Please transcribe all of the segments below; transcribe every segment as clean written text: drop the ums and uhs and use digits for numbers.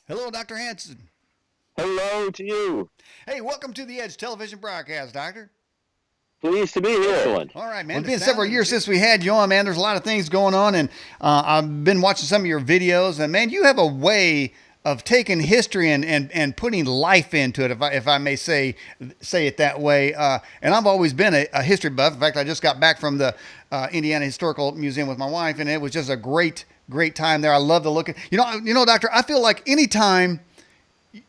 Hello, Dr. Hanson. Hello to you. Hey, welcome to the Edge television broadcast, Doctor. Pleased to be here. Excellent. All right, man. Well, it's been several years since we had you on, man. There's a lot of things going on, and I've been watching some of your videos, and man, you have a way of taking history and putting life into it, if I may say it that way. And I've always been a history buff. In fact, I just got back from the Indiana Historical Museum with my wife, and it was just a great time there. I love to look at Doctor. I feel like anytime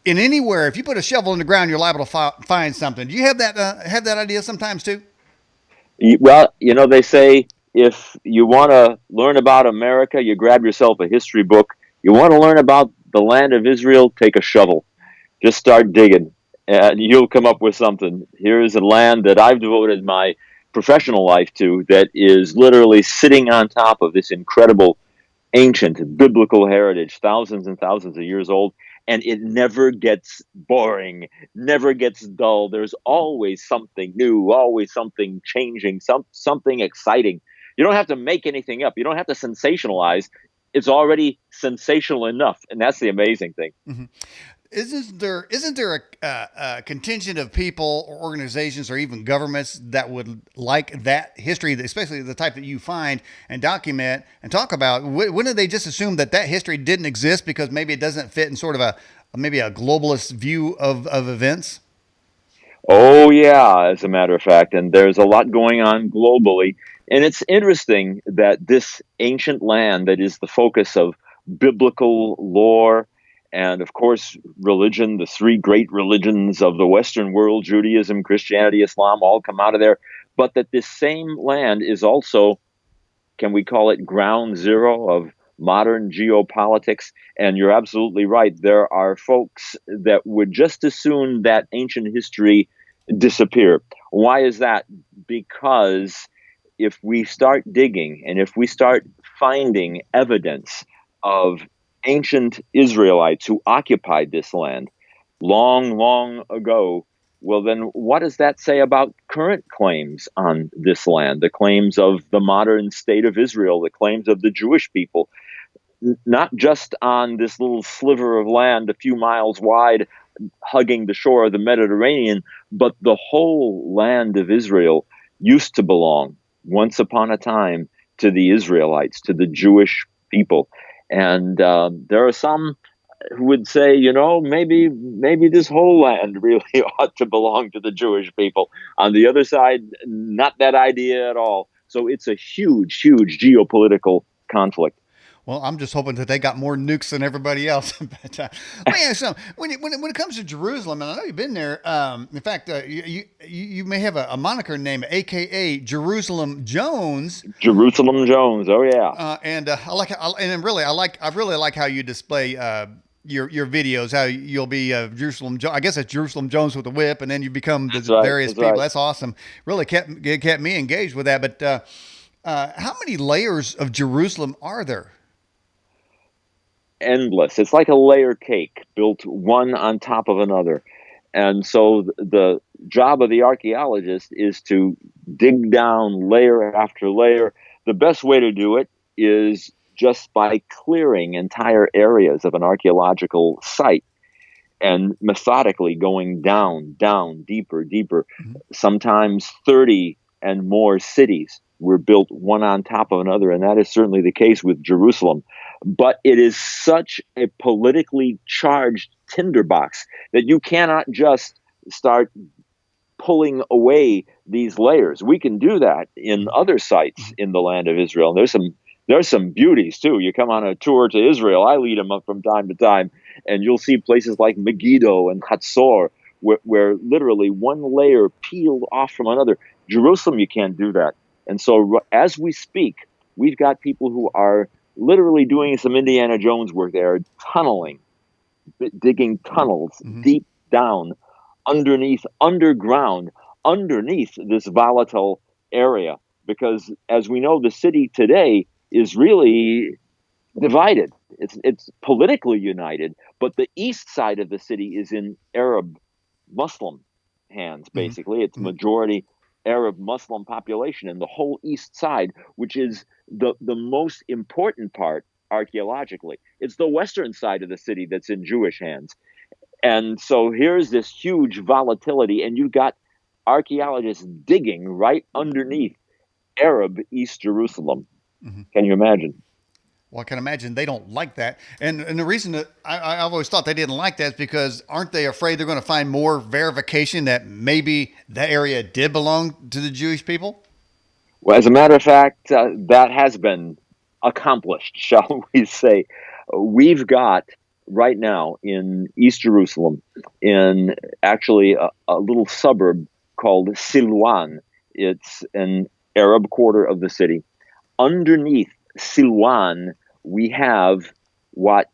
in anywhere, if you put a shovel in the ground, you're liable to find something. Do you have that idea sometimes too? Well, they say if you want to learn about America, you grab yourself a history book. You want to learn about the land of Israel, take a shovel. Just start digging, and you'll come up with something. Here is a land that I've devoted my professional life to that is literally sitting on top of this incredible ancient biblical heritage, thousands and thousands of years old, and it never gets boring, never gets dull. There's always something new, always something changing, something exciting. You don't have to make anything up. You don't have to sensationalize. It's already sensational enough, and that's the amazing thing. Mm-hmm. Isn't there a contingent of people or organizations or even governments that would like that history, especially the type that you find and document and talk about? Wouldn't they just assume that history didn't exist because maybe it doesn't fit in sort of maybe a globalist view of events? Oh, yeah, as a matter of fact. And there's a lot going on globally. And it's interesting that this ancient land that is the focus of biblical lore and, of course, religion, the three great religions of the Western world, Judaism, Christianity, Islam, all come out of there. But that this same land is also, can we call it ground zero of modern geopolitics? And you're absolutely right. There are folks that would just as soon that ancient history disappear. Why is that? Because if we start digging and if we start finding evidence of ancient Israelites who occupied this land long, long ago, well, then what does that say about current claims on this land, the claims of the modern state of Israel, the claims of the Jewish people, not just on this little sliver of land a few miles wide hugging the shore of the Mediterranean, but the whole land of Israel used to belong once upon a time to the Israelites, to the Jewish people. And there are some who would say, maybe this whole land really ought to belong to the Jewish people. On the other side, not that idea at all. So it's a huge, huge geopolitical conflict. Well, I'm just hoping that they got more nukes than everybody else. But let me ask you something. When it comes to Jerusalem, and I know you've been there. In fact, you may have a moniker name, AKA Jerusalem Jones. Jerusalem Jones. Oh yeah. And I really like how you display your videos. How you'll be I guess it's Jerusalem Jones with a whip, and then you become the various people. Right. That's awesome. Really kept me engaged with that. But how many layers of Jerusalem are there? Endless. It's like a layer cake built one on top of another. And so the job of the archaeologist is to dig down layer after layer. The best way to do it is just by clearing entire areas of an archaeological site and methodically going down, deeper, deeper. Mm-hmm. Sometimes 30 and more cities were built one on top of another, and that is certainly the case with Jerusalem. But it is such a politically charged tinderbox that you cannot just start pulling away these layers. We can do that in other sites in the land of Israel. And there's some beauties too. You come on a tour to Israel, I lead them up from time to time, and you'll see places like Megiddo and Hatzor, where literally one layer peeled off from another. Jerusalem, you can't do that. And so as we speak, we've got people who are literally doing some Indiana Jones work there, tunneling, digging tunnels deep down underground, underneath this volatile area. Because as we know, the city today is really divided. It's politically united, but the east side of the city is in Arab Muslim hands, basically. It's majority Arab Muslim population, and the whole east side, which is the most important part archaeologically. It's the western side of the city that's in Jewish hands. And so here's this huge volatility, and you've got archaeologists digging right underneath Arab East Jerusalem. Mm-hmm. Can you imagine? Well, I can imagine they don't like that. And the reason that I've always thought they didn't like that is because aren't they afraid they're going to find more verification that maybe that area did belong to the Jewish people? Well, as a matter of fact, that has been accomplished, shall we say. We've got right now in East Jerusalem, in actually a little suburb called Silwan. It's an Arab quarter of the city. Underneath Silwan, we have what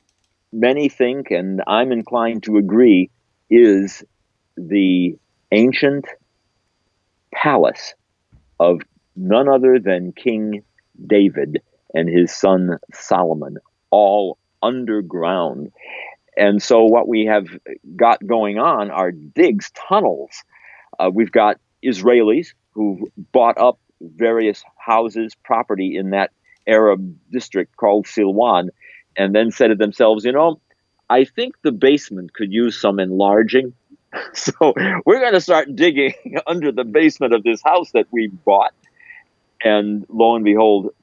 many think, and I'm inclined to agree, is the ancient palace of none other than King David and his son Solomon, all underground. And so what we have got going on are digs, tunnels. We've got Israelis who bought up various houses, property in that Arab district called Silwan, and then said to themselves, I think the basement could use some enlarging. So we're going to start digging under the basement of this house that we bought. And lo and behold,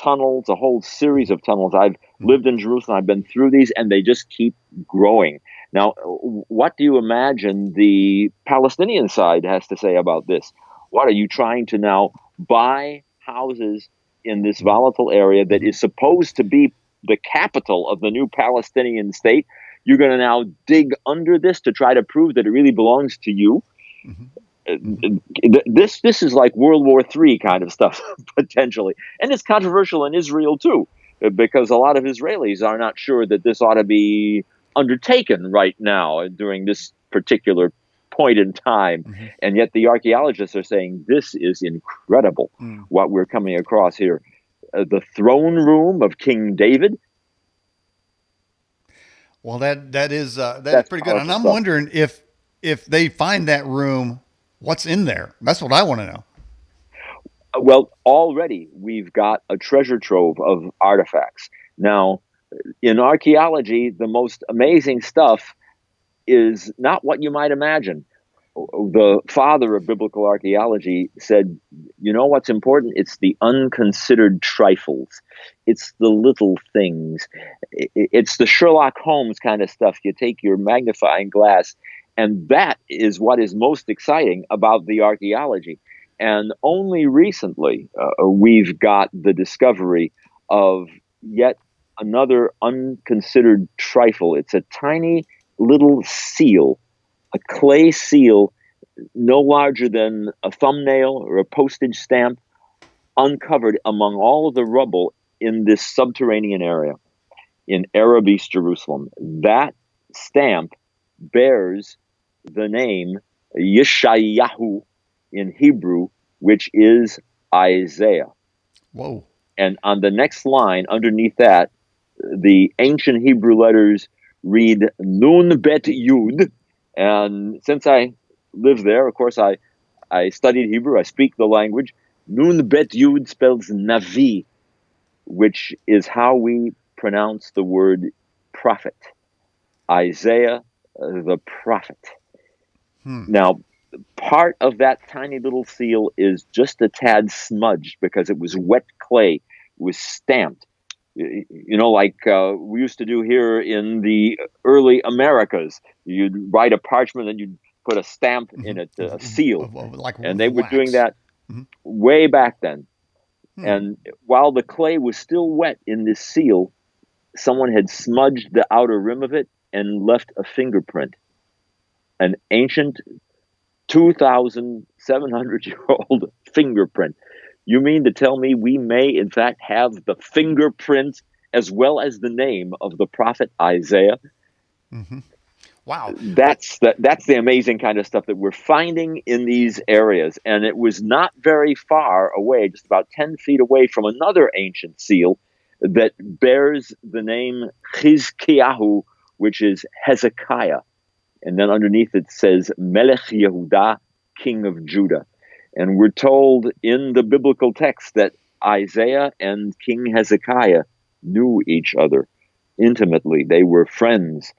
tunnels, a whole series of tunnels. I've lived in Jerusalem. I've been through these, and they just keep growing. Now, what do you imagine the Palestinian side has to say about this? What are you trying to now buy houses in this volatile area that is supposed to be the capital of the new Palestinian state? You're going to now dig under this to try to prove that it really belongs to you. Mm-hmm. This is like World War III kind of stuff, potentially. And it's controversial in Israel, too, because a lot of Israelis are not sure that this ought to be undertaken right now during this particular point in time. Mm-hmm. And yet the archaeologists are saying this is incredible, what we're coming across here. The throne room of King David. Well, that is pretty good. And I'm wondering if they find that room, what's in there? That's what I want to know. Well, already we've got a treasure trove of artifacts. Now, in archaeology, the most amazing stuff is not what you might imagine. The father of biblical archaeology said, what's important? It's the unconsidered trifles. It's the little things. It's the Sherlock Holmes kind of stuff. You take your magnifying glass, and that is what is most exciting about the archaeology. And only recently, we've got the discovery of yet another unconsidered trifle. It's a tiny little seal, a clay seal, no larger than a thumbnail or a postage stamp, uncovered among all of the rubble in this subterranean area in Arab East Jerusalem. That stamp bears the name Yeshayahu in Hebrew, which is Isaiah. Whoa. And on the next line underneath that, the ancient Hebrew letters read Nun Bet Yud. And since I live there, of course, I studied Hebrew. I speak the language. Nun Bet Yud spells Navi, which is how we pronounce the word prophet. Isaiah, the prophet. Now, part of that tiny little seal is just a tad smudged because it was wet clay. It was stamped. Like we used to do here in the early Americas. You'd write a parchment and you'd put a stamp in it, a seal. And they were doing that way back then. And while the clay was still wet in this seal, someone had smudged the outer rim of it and left a fingerprint. An ancient 2,700-year-old fingerprint. You mean to tell me we may, in fact, have the fingerprint as well as the name of the prophet Isaiah? Mm-hmm. Wow. That's the amazing kind of stuff that we're finding in these areas. And it was not very far away, just about 10 feet away from another ancient seal that bears the name Chizkiyahu, which is Hezekiah. And then underneath it says Melech Yehudah, King of Judah. And we're told in the biblical text that Isaiah and King Hezekiah knew each other intimately. They were friends.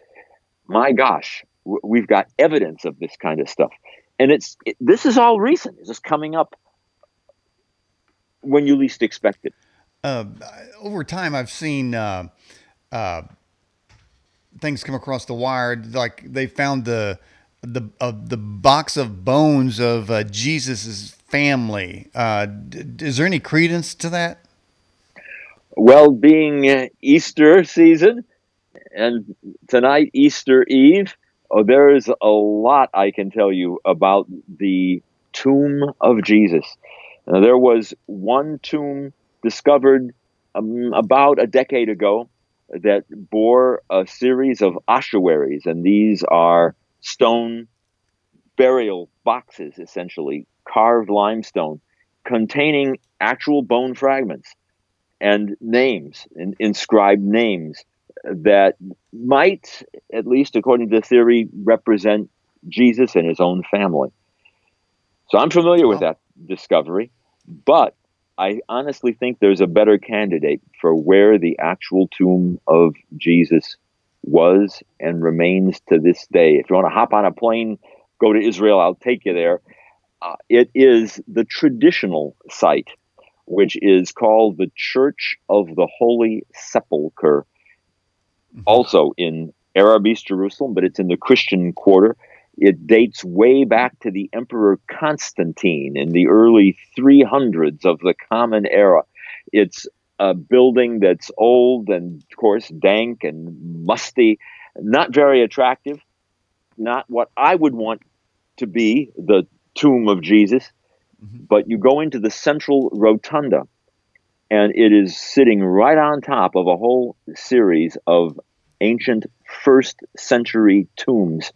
My gosh, we've got evidence of this kind of stuff. And this is all recent. It's just coming up when you least expect it. Uh, Over time, I've seen uh, things come across the wire. Like they found the box of bones of Jesus's family. Is there any credence to that? Well, being Easter season and tonight, Easter Eve, oh, there is a lot I can tell you about the tomb of Jesus. There was one tomb discovered about a decade ago that bore a series of ossuaries, and these are stone burial boxes, essentially carved limestone, containing actual bone fragments and names, inscribed names that might, at least according to the theory, represent Jesus and his own family. So I'm familiar with Wow. that discovery, but I honestly think there's a better candidate for where the actual tomb of Jesus was and remains to this day. If you want to hop on a plane, go to Israel, I'll take you there. It is the traditional site, which is called the Church of the Holy Sepulchre, Mm-hmm. also in Arab East Jerusalem, but it's in the Christian quarter. It dates way back to the Emperor Constantine in the early 300s of the Common Era. It's a building that's old and, of course, dank and musty, not very attractive, not what I would want to be the tomb of Jesus. Mm-hmm. But you go into the central rotunda, and it is sitting right on top of a whole series of ancient first century tombs.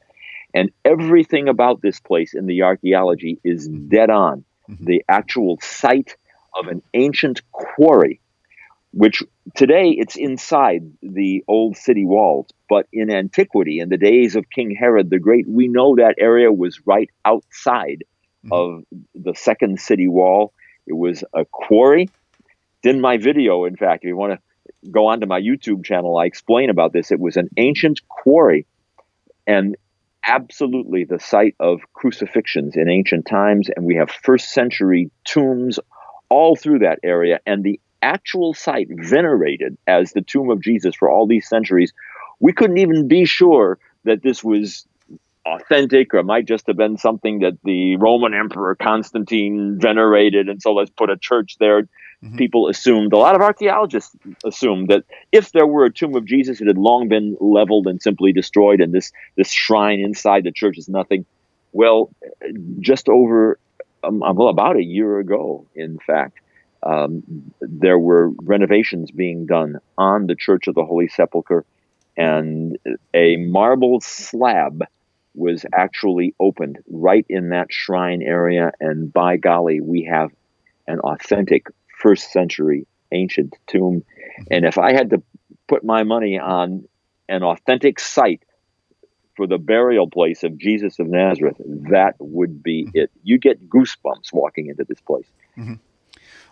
And everything about this place in the archaeology is dead on. Mm-hmm. The actual site of an ancient quarry, which today it's inside the old city walls. But in antiquity, in the days of King Herod the Great, we know that area was right outside Mm-hmm. of the second city wall. It was a quarry. It's in my video, in fact, if you want to go onto my YouTube channel, I explain about this. It was an ancient quarry and absolutely the site of crucifixions in ancient times. And we have first century tombs all through that area. And the actual site venerated as the tomb of Jesus for all these centuries, we couldn't even be sure that this was authentic, or it might just have been something that the Roman Emperor Constantine venerated, and so let's put a church there. Mm-hmm. People assumed, a lot of archaeologists assumed, that if there were a tomb of Jesus, it had long been leveled and simply destroyed, and this shrine inside the church is nothing. Well, just over, about a year ago, in fact, there were renovations being done on the Church of the Holy Sepulchre, and a marble slab was actually opened right in that shrine area. And by golly, we have an authentic first century ancient tomb. And if I had to put my money on an authentic site for the burial place of Jesus of Nazareth, that would be it. You get goosebumps walking into this place. Mm-hmm.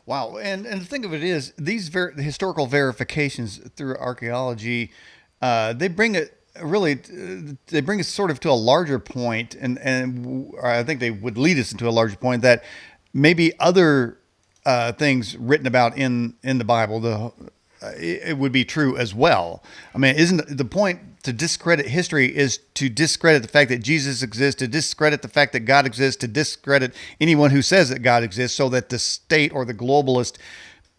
Wow. And the thing of it is, these the historical verifications through archaeology, they bring it really, they bring us sort of to a larger point, and I think they would lead us into a larger point that maybe other things written about in the Bible, it would be true as well. I mean, isn't the point to discredit history is to discredit the fact that Jesus exists, to discredit the fact that God exists, to discredit anyone who says that God exists, so that the state or the globalist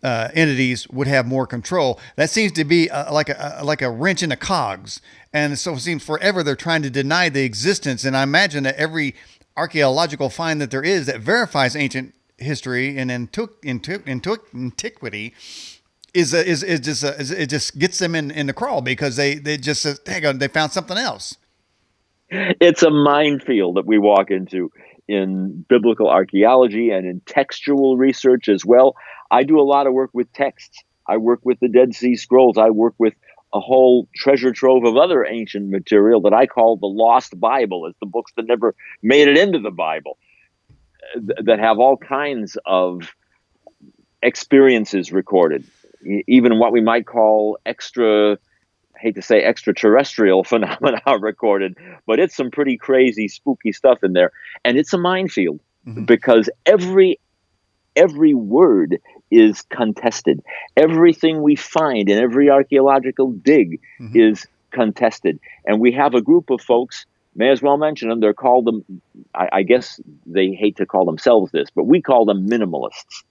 entities would have more control. That seems to be like a wrench in the cogs, and so it seems forever they're trying to deny the existence. And I imagine that every archaeological find that there is that verifies ancient history and antiquity is it just gets them in the crawl, because they just say, hang on, they found something else. It's a minefield that we walk into in biblical archaeology and in textual research as well. I do a lot of work with texts. I work with the Dead Sea Scrolls. I work with a whole treasure trove of other ancient material that I call the Lost Bible. It's the books that never made it into the Bible, that have all kinds of experiences recorded. even what we might call I hate to say extraterrestrial phenomena are recorded, but it's some pretty crazy, spooky stuff in there. And it's a minefield because every word is contested. Everything we find in every archaeological dig is contested. And we have a group of folks, may as well mention them, they're called them, I guess they hate to call themselves this, but we call them minimalists.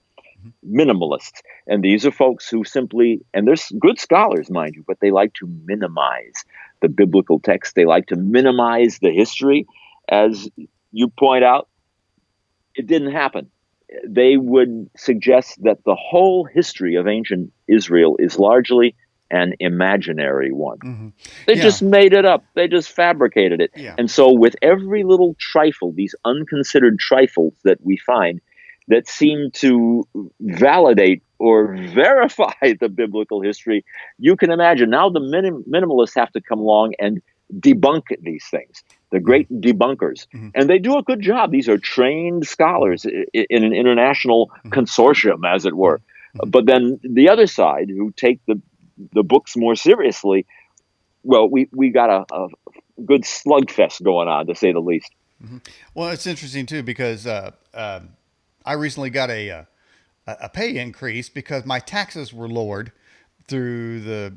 Minimalists. And these are folks who simply, and they're good scholars, mind you, but they like to minimize the biblical text. They like to minimize the history. As you point out, it didn't happen. They would suggest that the whole history of ancient Israel is largely an imaginary one. They just made it up. They just fabricated it. And so with every little trifle, these unconsidered trifles that we find that seem to validate or verify the biblical history, you can imagine now the minimalists have to come along and debunk these things, the great debunkers. And they do a good job. These are trained scholars in an international consortium, as it were. But then the other side, who take the books more seriously, well, we got a good slugfest going on, to say the least. Well, it's interesting, too, because I recently got a pay increase because my taxes were lowered through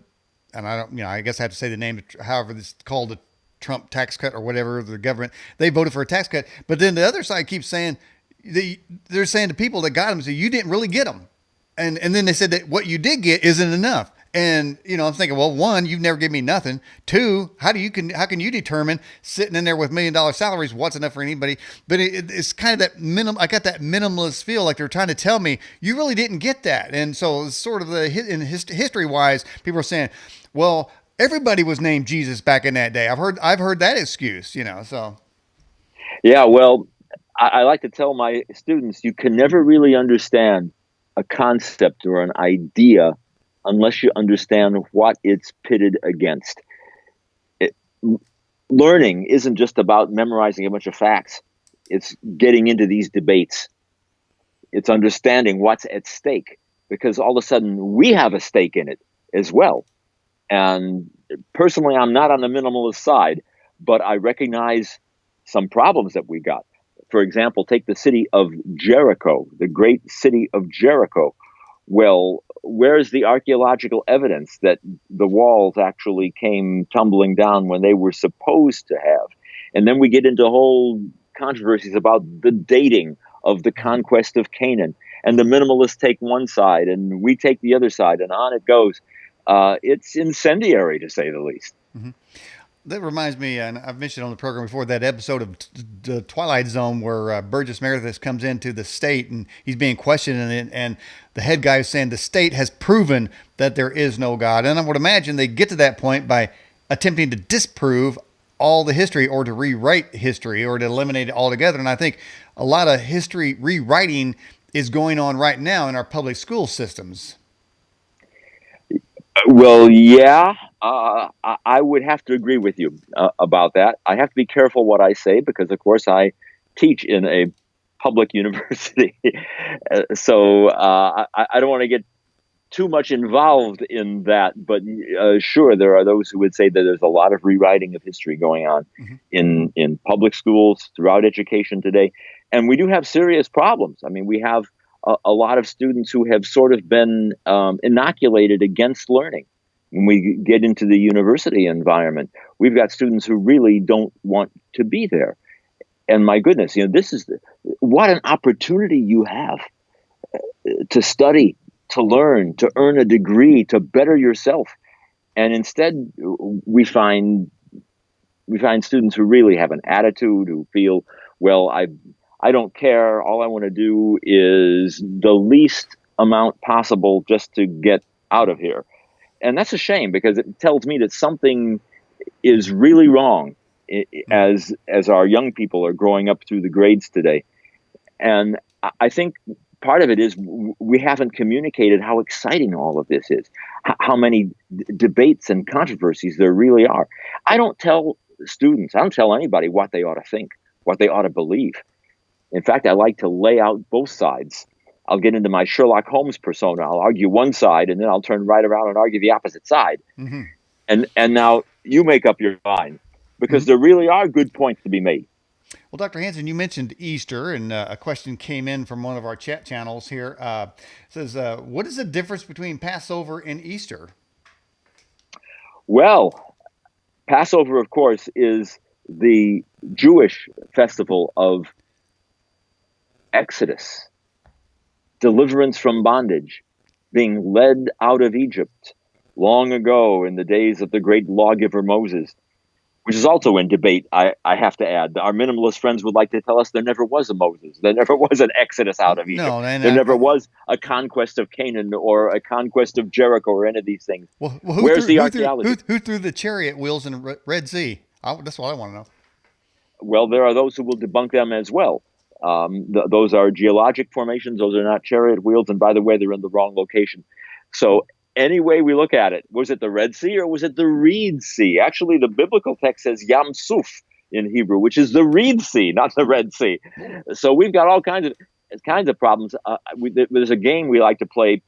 and I don't, I guess I have to say the name, however this is called, the Trump tax cut or whatever, the government, they voted for a tax cut. But then the other side keeps saying, they're saying to people that got them, so you didn't really get them. And then they said that what you did get isn't enough. And, I'm thinking, well, one, you've never given me nothing. Two, how can you determine sitting in there with $1 million salaries what's enough for anybody? But it's kind of that I got that minimalist feel like they're trying to tell me you really didn't get that. And so it's sort of history wise, people are saying, well, everybody was named Jesus back in that day. I've heard that excuse, so. Yeah, well, I like to tell my students, you can never really understand a concept or an idea unless you understand what it's pitted against. Learning isn't just about memorizing a bunch of facts. It's getting into these debates. It's understanding what's at stake, because all of a sudden we have a stake in it as well. And personally, I'm not on the minimalist side, but I recognize some problems that we got. For example, take the city of Jericho, the great city of Jericho. Well, where's the archaeological evidence that the walls actually came tumbling down when they were supposed to have? And then we get into whole controversies about the dating of the conquest of Canaan. And the minimalists take one side and we take the other side, and on it goes. It's incendiary, to say the least. That reminds me, and I've mentioned on the program before, that episode of the Twilight Zone where Burgess Meredith comes into the state and he's being questioned, and the head guy is saying the state has proven that there is no God. And I would imagine they get to that point by attempting to disprove all the history or to rewrite history or to eliminate it altogether. And I think a lot of history rewriting is going on right now in our public school systems. Well, yeah, I would have to agree with you about that. I have to be careful what I say because, of course, I teach in a public university. So I don't want to get too much involved in that. But sure, there are those who would say that there's a lot of rewriting of history going on in public schools throughout education today. And we do have serious problems. I mean, we have a lot of students who have sort of been inoculated against learning. When we get into the university environment, we've got students who really don't want to be there. And my goodness, this is what an opportunity you have to study, to learn, to earn a degree, to better yourself. And instead, we find students who really have an attitude, who feel, well, I don't care. All I want to do is the least amount possible just to get out of here. And that's a shame because it tells me that something is really wrong as our young people are growing up through the grades today. And I think part of it is we haven't communicated how exciting all of this is, how many debates and controversies there really are. I don't tell anybody what they ought to think, what they ought to believe. In fact, I like to lay out both sides. I'll get into my Sherlock Holmes persona. I'll argue one side, and then I'll turn right around and argue the opposite side. Mm-hmm. And now you make up your mind, because there really are good points to be made. Well, Dr. Hanson, you mentioned Easter, and a question came in from one of our chat channels here. Says, what is the difference between Passover and Easter? Well, Passover, of course, is the Jewish festival of Exodus, deliverance from bondage, being led out of Egypt long ago in the days of the great lawgiver Moses, which is also in debate, I have to add. Our minimalist friends would like to tell us there never was a Moses. There never was an Exodus out of Egypt. No, and there never was a conquest of Canaan or a conquest of Jericho or any of these things. Well, Where's the archaeology? Who threw the chariot wheels in the Red Sea? That's what I want to know. Well, there are those who will debunk them as well. Those are geologic formations. Those are not chariot wheels. And by the way, they're in the wrong location. So any way we look at it, was it the Red Sea or was it the Reed Sea? Actually, the biblical text says Yam Suf in Hebrew, which is the Reed Sea, not the Red Sea. So we've got all kinds of problems. There's a game we like to play,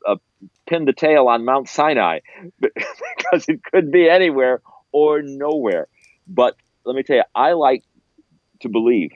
pin the tail on Mount Sinai, because it could be anywhere or nowhere. But let me tell you, I like to believe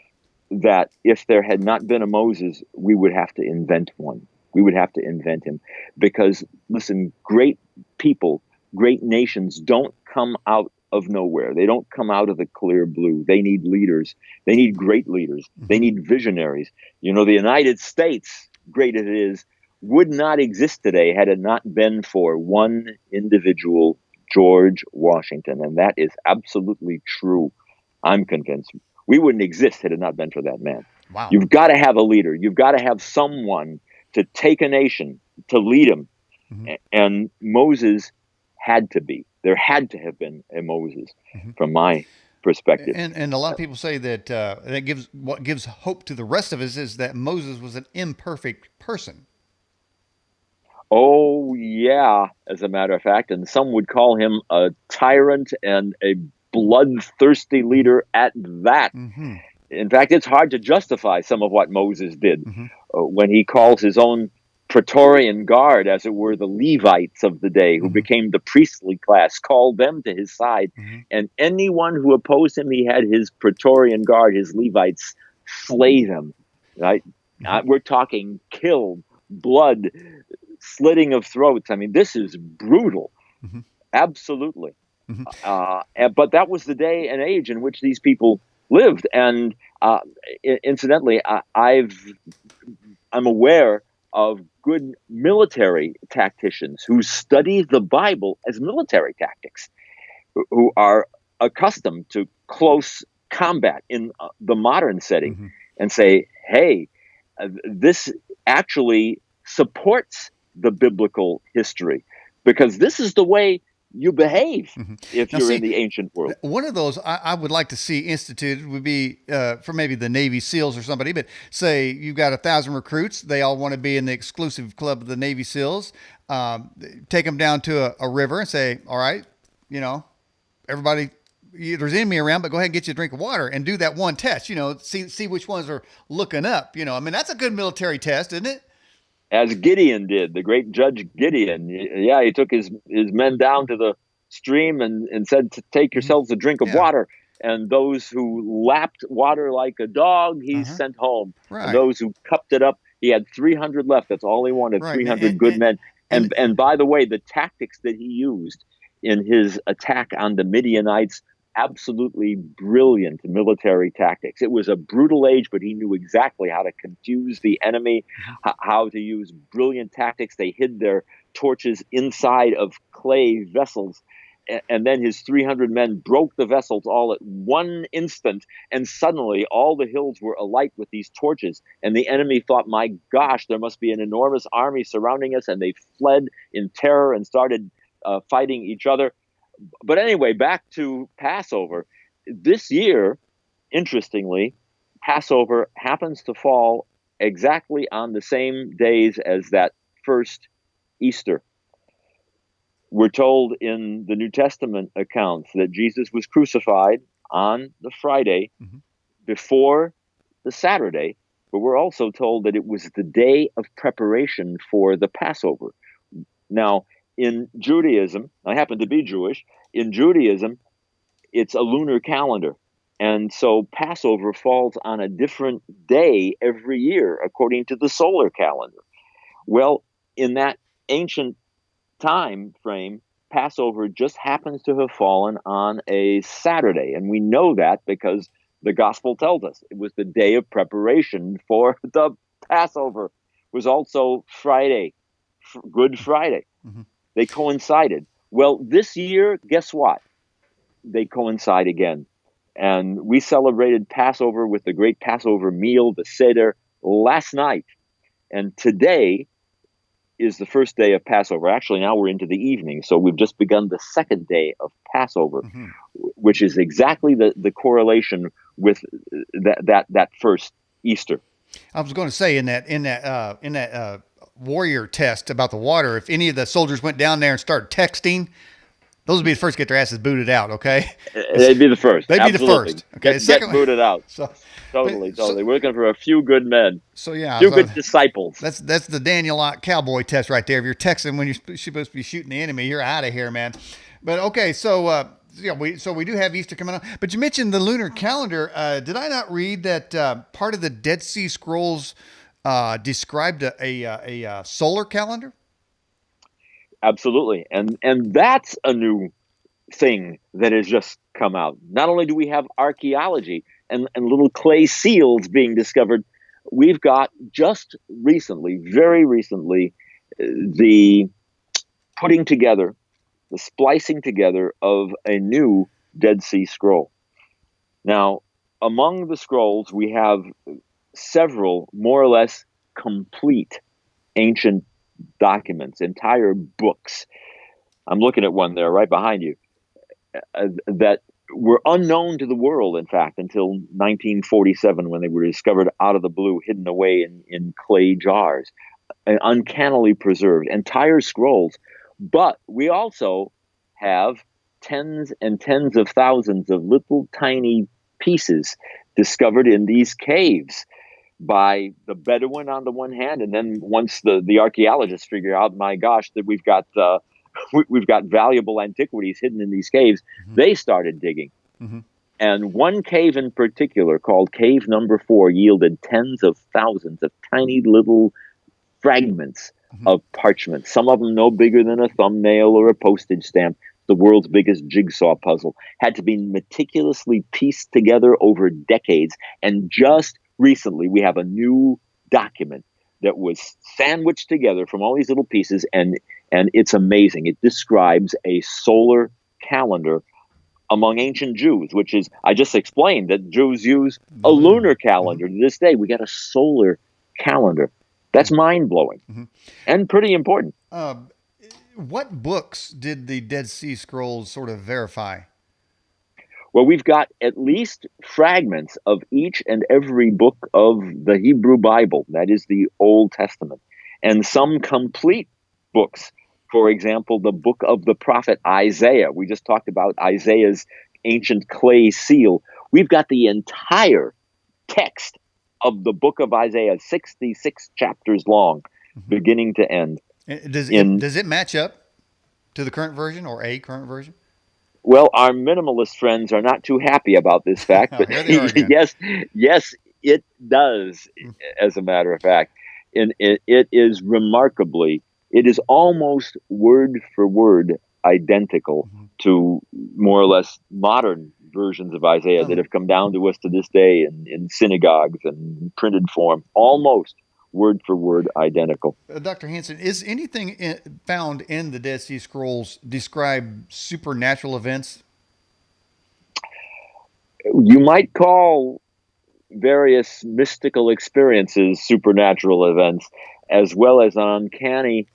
that if there had not been a Moses, we would have to invent one. We would have to invent him, because, listen, great people, great nations don't come out of nowhere. They don't come out of the clear blue. They need leaders. They need great leaders. They need visionaries. You know, the United States, great as it is, would not exist today had it not been for one individual, George Washington. And that is absolutely true. I'm convinced we wouldn't exist had it not been for that man. Wow. You've got to have a leader. You've got to have someone to take a nation, to lead them. And Moses had to be. There had to have been a Moses, from my perspective. And a lot of people say that what gives hope to the rest of us is that Moses was an imperfect person. Oh, yeah, as a matter of fact. And some would call him a tyrant and a bloodthirsty leader at that. In fact, it's hard to justify some of what Moses did when he calls his own Praetorian Guard, as it were, the Levites of the day, who became the priestly class, called them to his side. And anyone who opposed him, he had his Praetorian Guard, his Levites, slay them. Right? We're talking killed, blood, slitting of throats. I mean, this is brutal. Absolutely. But that was the day and age in which these people lived. And incidentally, I'm aware of good military tacticians who study the Bible as military tactics, who are accustomed to close combat in the modern setting, and say, hey, this actually supports the biblical history, because this is the way you behave if you're in the ancient world. One of those I would like to see instituted would be for maybe the Navy SEALs or somebody, but say you've got 1,000 recruits. They all want to be in the exclusive club of the Navy SEALs. Take them down to a river and say, all right, you know, everybody, there's an enemy around, but go ahead and get you a drink of water and do that one test, you know, see which ones are looking up. You know, I mean, that's a good military test, isn't it? As Gideon did, the great judge Gideon. Yeah, he took his men down to the stream and said, take yourselves a drink of water. And those who lapped water like a dog, he sent home. Right. And those who cupped it up, he had 300 left. That's all he wanted, 300 good men. And by the way, the tactics that he used in his attack on the Midianites, absolutely brilliant military tactics. It was a brutal age, but he knew exactly how to confuse the enemy, how to use brilliant tactics. They hid their torches inside of clay vessels. And then his 300 men broke the vessels all at one instant. And suddenly all the hills were alight with these torches. And the enemy thought, my gosh, there must be an enormous army surrounding us. And they fled in terror and started fighting each other. But anyway, back to Passover. This year, interestingly, Passover happens to fall exactly on the same days as that first Easter. We're told in the New Testament accounts that Jesus was crucified on the Friday before the Saturday but we're also told that it was the day of preparation for the Passover. Now, in Judaism, I happen to be Jewish. In Judaism, it's a lunar calendar. And so Passover falls on a different day every year according to the solar calendar. Well, in that ancient time frame, Passover just happens to have fallen on a Saturday. And we know that because the gospel tells us it was the day of preparation for the Passover. It was also Friday, Good Friday. Mm-hmm. They coincided. Well, this year, guess what? They coincide again. And we celebrated Passover with the great Passover meal, the Seder, last night. And today is the first day of Passover. Actually, now we're into the evening. So we've just begun the second day of Passover, Mm-hmm. which is exactly the correlation with that first Easter. I was going to say in that warrior test about the water, if any of the soldiers went down there and started texting, those would be the first to get their asses booted out. Okay, They'd be the first. They'd Absolutely. be the first. Okay, get booted out. So Totally. We're looking for a few good men. So yeah, few good disciples. That's the Danielite cowboy test right there. If you're texting when you're supposed to be shooting the enemy, you're out of here, man. But okay, so we do have Easter coming up. But you mentioned the lunar calendar. Did I not read that part of the Dead Sea Scrolls described a solar calendar? Absolutely. And that's a new thing that has just come out. Not only do we have archaeology and little clay seals being discovered, we've got just recently, very recently, the putting together, the splicing together of a new Dead Sea Scroll. Now, among the scrolls, we have several more or less complete ancient documents, entire books. I'm looking at one there right behind you that were unknown to the world, in fact, until 1947 when they were discovered out of the blue, hidden away in clay jars, and uncannily preserved, entire scrolls. But we also have tens and tens of thousands of little tiny pieces discovered in these caves by the Bedouin on the one hand, and then once the archaeologists figure out, my gosh, that we've got valuable antiquities hidden in these caves, mm-hmm. they started digging. Mm-hmm. And one cave in particular, called Cave Number 4, yielded tens of thousands of tiny little fragments mm-hmm. of parchment, some of them no bigger than a thumbnail or a postage stamp. The world's biggest jigsaw puzzle had to be meticulously pieced together over decades, and just recently, we have a new document that was sandwiched together from all these little pieces, and it's amazing. It describes a solar calendar among ancient Jews, which is, I just explained that Jews use a lunar calendar to this day. We got a solar calendar. That's mind-blowing mm-hmm. and pretty important. What books did the Dead Sea Scrolls sort of verify? Well, we've got at least fragments of each and every book of the Hebrew Bible, that is the Old Testament, and some complete books. For example, the book of the prophet Isaiah. We just talked about Isaiah's ancient clay seal. We've got the entire text of the book of Isaiah, 66 chapters long, mm-hmm. beginning to end. Does it match up to the current version or a current version? Well, our minimalist friends are not too happy about this fact, but yes, it does, as a matter of fact. And it is remarkably, it is almost word for word identical mm-hmm. to more or less modern versions of Isaiah mm-hmm. that have come down to us to this day in synagogues and printed form, almost word for word identical. Dr. Hanson, is anything found in the Dead Sea Scrolls describe supernatural events? You might call various mystical experiences supernatural events, as well as an uncanny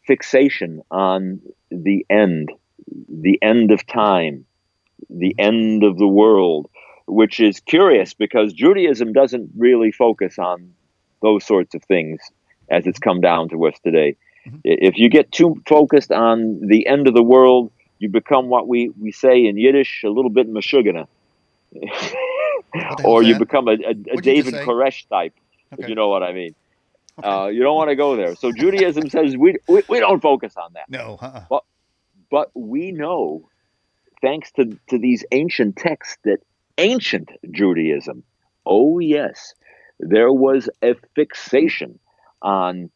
fixation on the end of time, the end of the world, which is curious because Judaism doesn't really focus on those sorts of things as it's come down to us today. Mm-hmm. If you get too focused on the end of the world, you become what we say in Yiddish, a little bit mashugana. Or you become a David Koresh type. if Okay. you know what I mean. Okay. You don't want to go there. So Judaism says we don't focus on that. No. But but we know, thanks to these ancient texts, that ancient Judaism, oh yes, there was a fixation on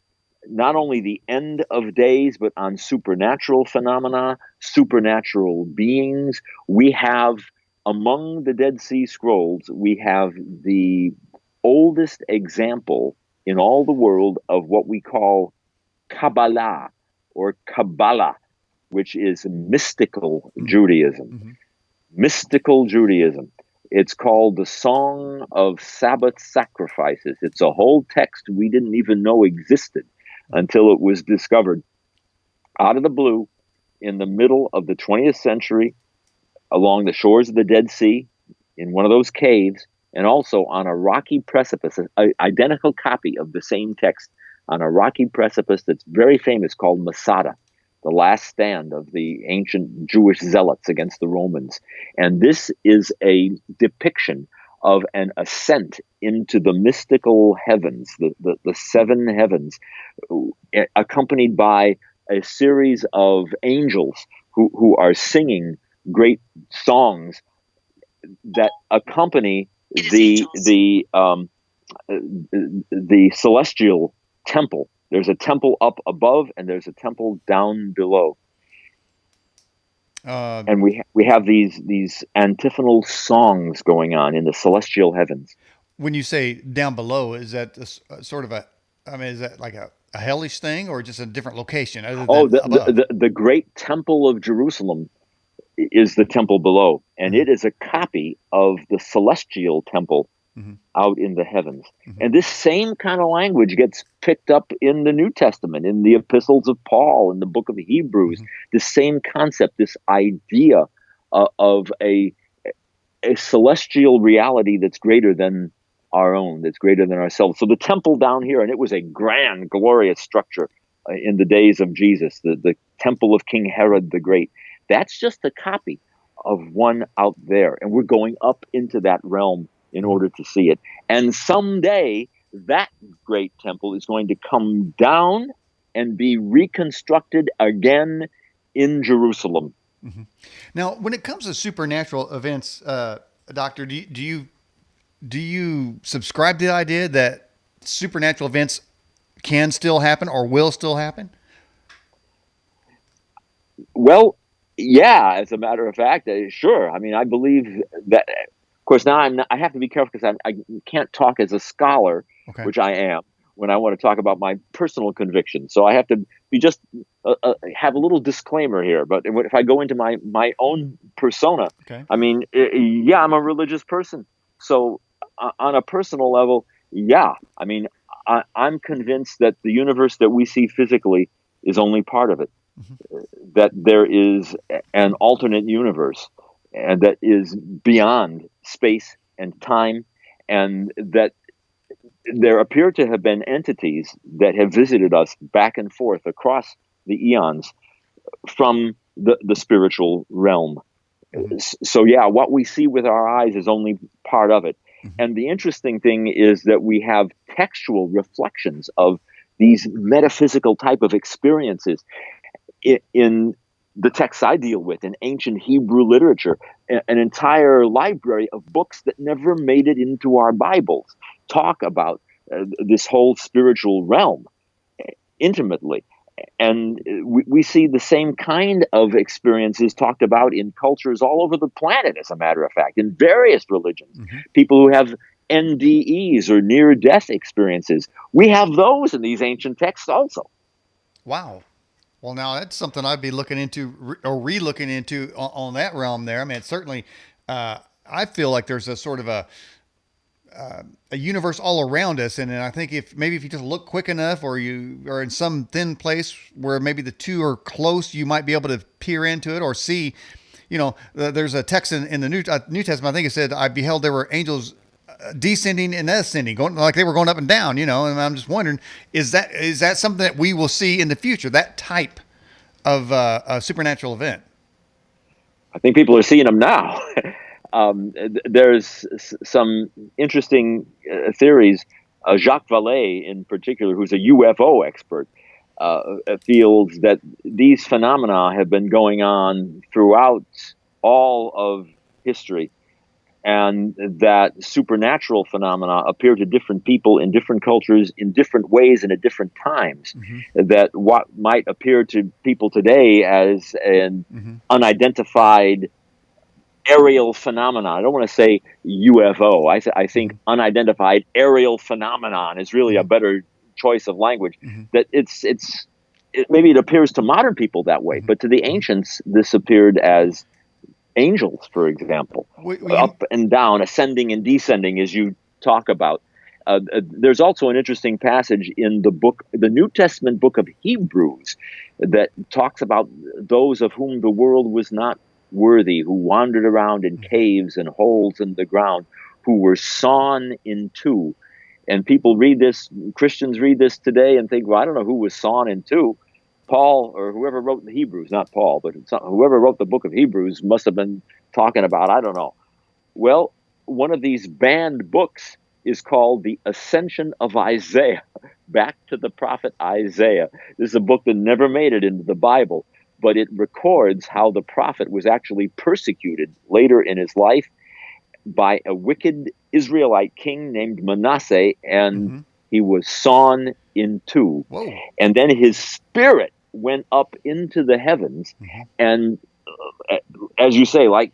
not only the end of days, but on supernatural phenomena, supernatural beings. We have, among the Dead Sea Scrolls, we have the oldest example in all the world of what we call Kabbalah or Kabbalah, which is mystical Judaism. Mm-hmm. Mystical Judaism. It's called the Song of Sabbath Sacrifices. It's a whole text we didn't even know existed until it was discovered out of the blue in the middle of the 20th century along the shores of the Dead Sea in one of those caves, and also on a rocky precipice, an identical copy of the same text on a rocky precipice that's very famous called Masada, the last stand of the ancient Jewish zealots against the Romans. And this is a depiction of an ascent into the mystical heavens, the seven heavens, accompanied by a series of angels who are singing great songs that accompany the celestial temple. There's a temple up above and there's a temple down below. And we have these antiphonal songs going on in the celestial heavens. When you say down below, is that sort of I mean, is that like a hellish thing or just a different location other Oh, than above? the great temple of Jerusalem is the temple below, and it is a copy of the celestial temple out in the heavens. And this same kind of language gets picked up in the New Testament, in the epistles of Paul, in the book of Hebrews. The same concept, this idea of a celestial reality that's greater than our own, that's greater than ourselves. So the temple down here, and it was a grand, glorious structure in the days of Jesus, the temple of King Herod the Great. That's just a copy of one out there. And we're going up into that realm in order to see it. And someday that great temple is going to come down and be reconstructed again in Jerusalem. Now, when it comes to supernatural events, Doctor, do you subscribe to the idea that supernatural events can still happen or will still happen? Well, yeah, as a matter of fact, sure. I mean, I believe that. Of course, now I have to be careful because I can't talk as a scholar, Okay. which I am, when I want to talk about my personal convictions. So I have to be just have a little disclaimer here. But if I go into my own persona, Okay. I mean, yeah, I'm a religious person. So on a personal level, yeah, I mean, I'm convinced that the universe that we see physically is only part of it. That there is an alternate universe and that is beyond space and time, and that there appear to have been entities that have visited us back and forth across the eons from the spiritual realm. So yeah, what we see with our eyes is only part of it. And the interesting thing is that we have textual reflections of these metaphysical type of experiences in the texts I deal with, in ancient Hebrew literature, an entire library of books that never made it into our Bibles talk about this whole spiritual realm intimately. And we see the same kind of experiences talked about in cultures all over the planet, as a matter of fact, in various religions. People who have NDEs or near-death experiences, we have those in these ancient texts also. Wow. Well, now that's something I'd be looking into or re-looking into on that realm there. I mean, it's certainly, I feel like there's a sort of a universe all around us, and I think if you just look quick enough, or you are in some thin place where maybe the two are close, you might be able to peer into it or see. There's a text in the New Testament. I think it said, "I beheld there were angels descending and ascending, going like they were going up and down." And I'm just wondering, is that something that we will see in the future? That type of a supernatural event? I think people are seeing them now. There's some interesting theories Jacques Vallée, in particular, who's a UFO expert, feels that these phenomena have been going on throughout all of history, and that supernatural phenomena appear to different people in different cultures in different ways and at different times. That what might appear to people today as an unidentified aerial phenomena. I don't want to say UFO. I think unidentified aerial phenomenon is really a better choice of language. That maybe it appears to modern people that way, but to the ancients, this appeared as angels, for example, up and down, ascending and descending, as you talk about. There's also an interesting passage in the New Testament book of Hebrews, that talks about those of whom the world was not worthy, who wandered around in caves and holes in the ground, who were sawn in two. And people read this, Christians read this today and think, well, I don't know who was sawn in two. Paul, or whoever wrote the Hebrews, not Paul, but whoever wrote the book of Hebrews must have been talking about, I don't know. Well, one of these banned books is called The Ascension of Isaiah, back to the prophet Isaiah. This is a book that never made it into the Bible, but it records how the prophet was actually persecuted later in his life by a wicked Israelite king named Manasseh, and he was sawn in two. Whoa. And then his spirit went up into the heavens, and as you say, like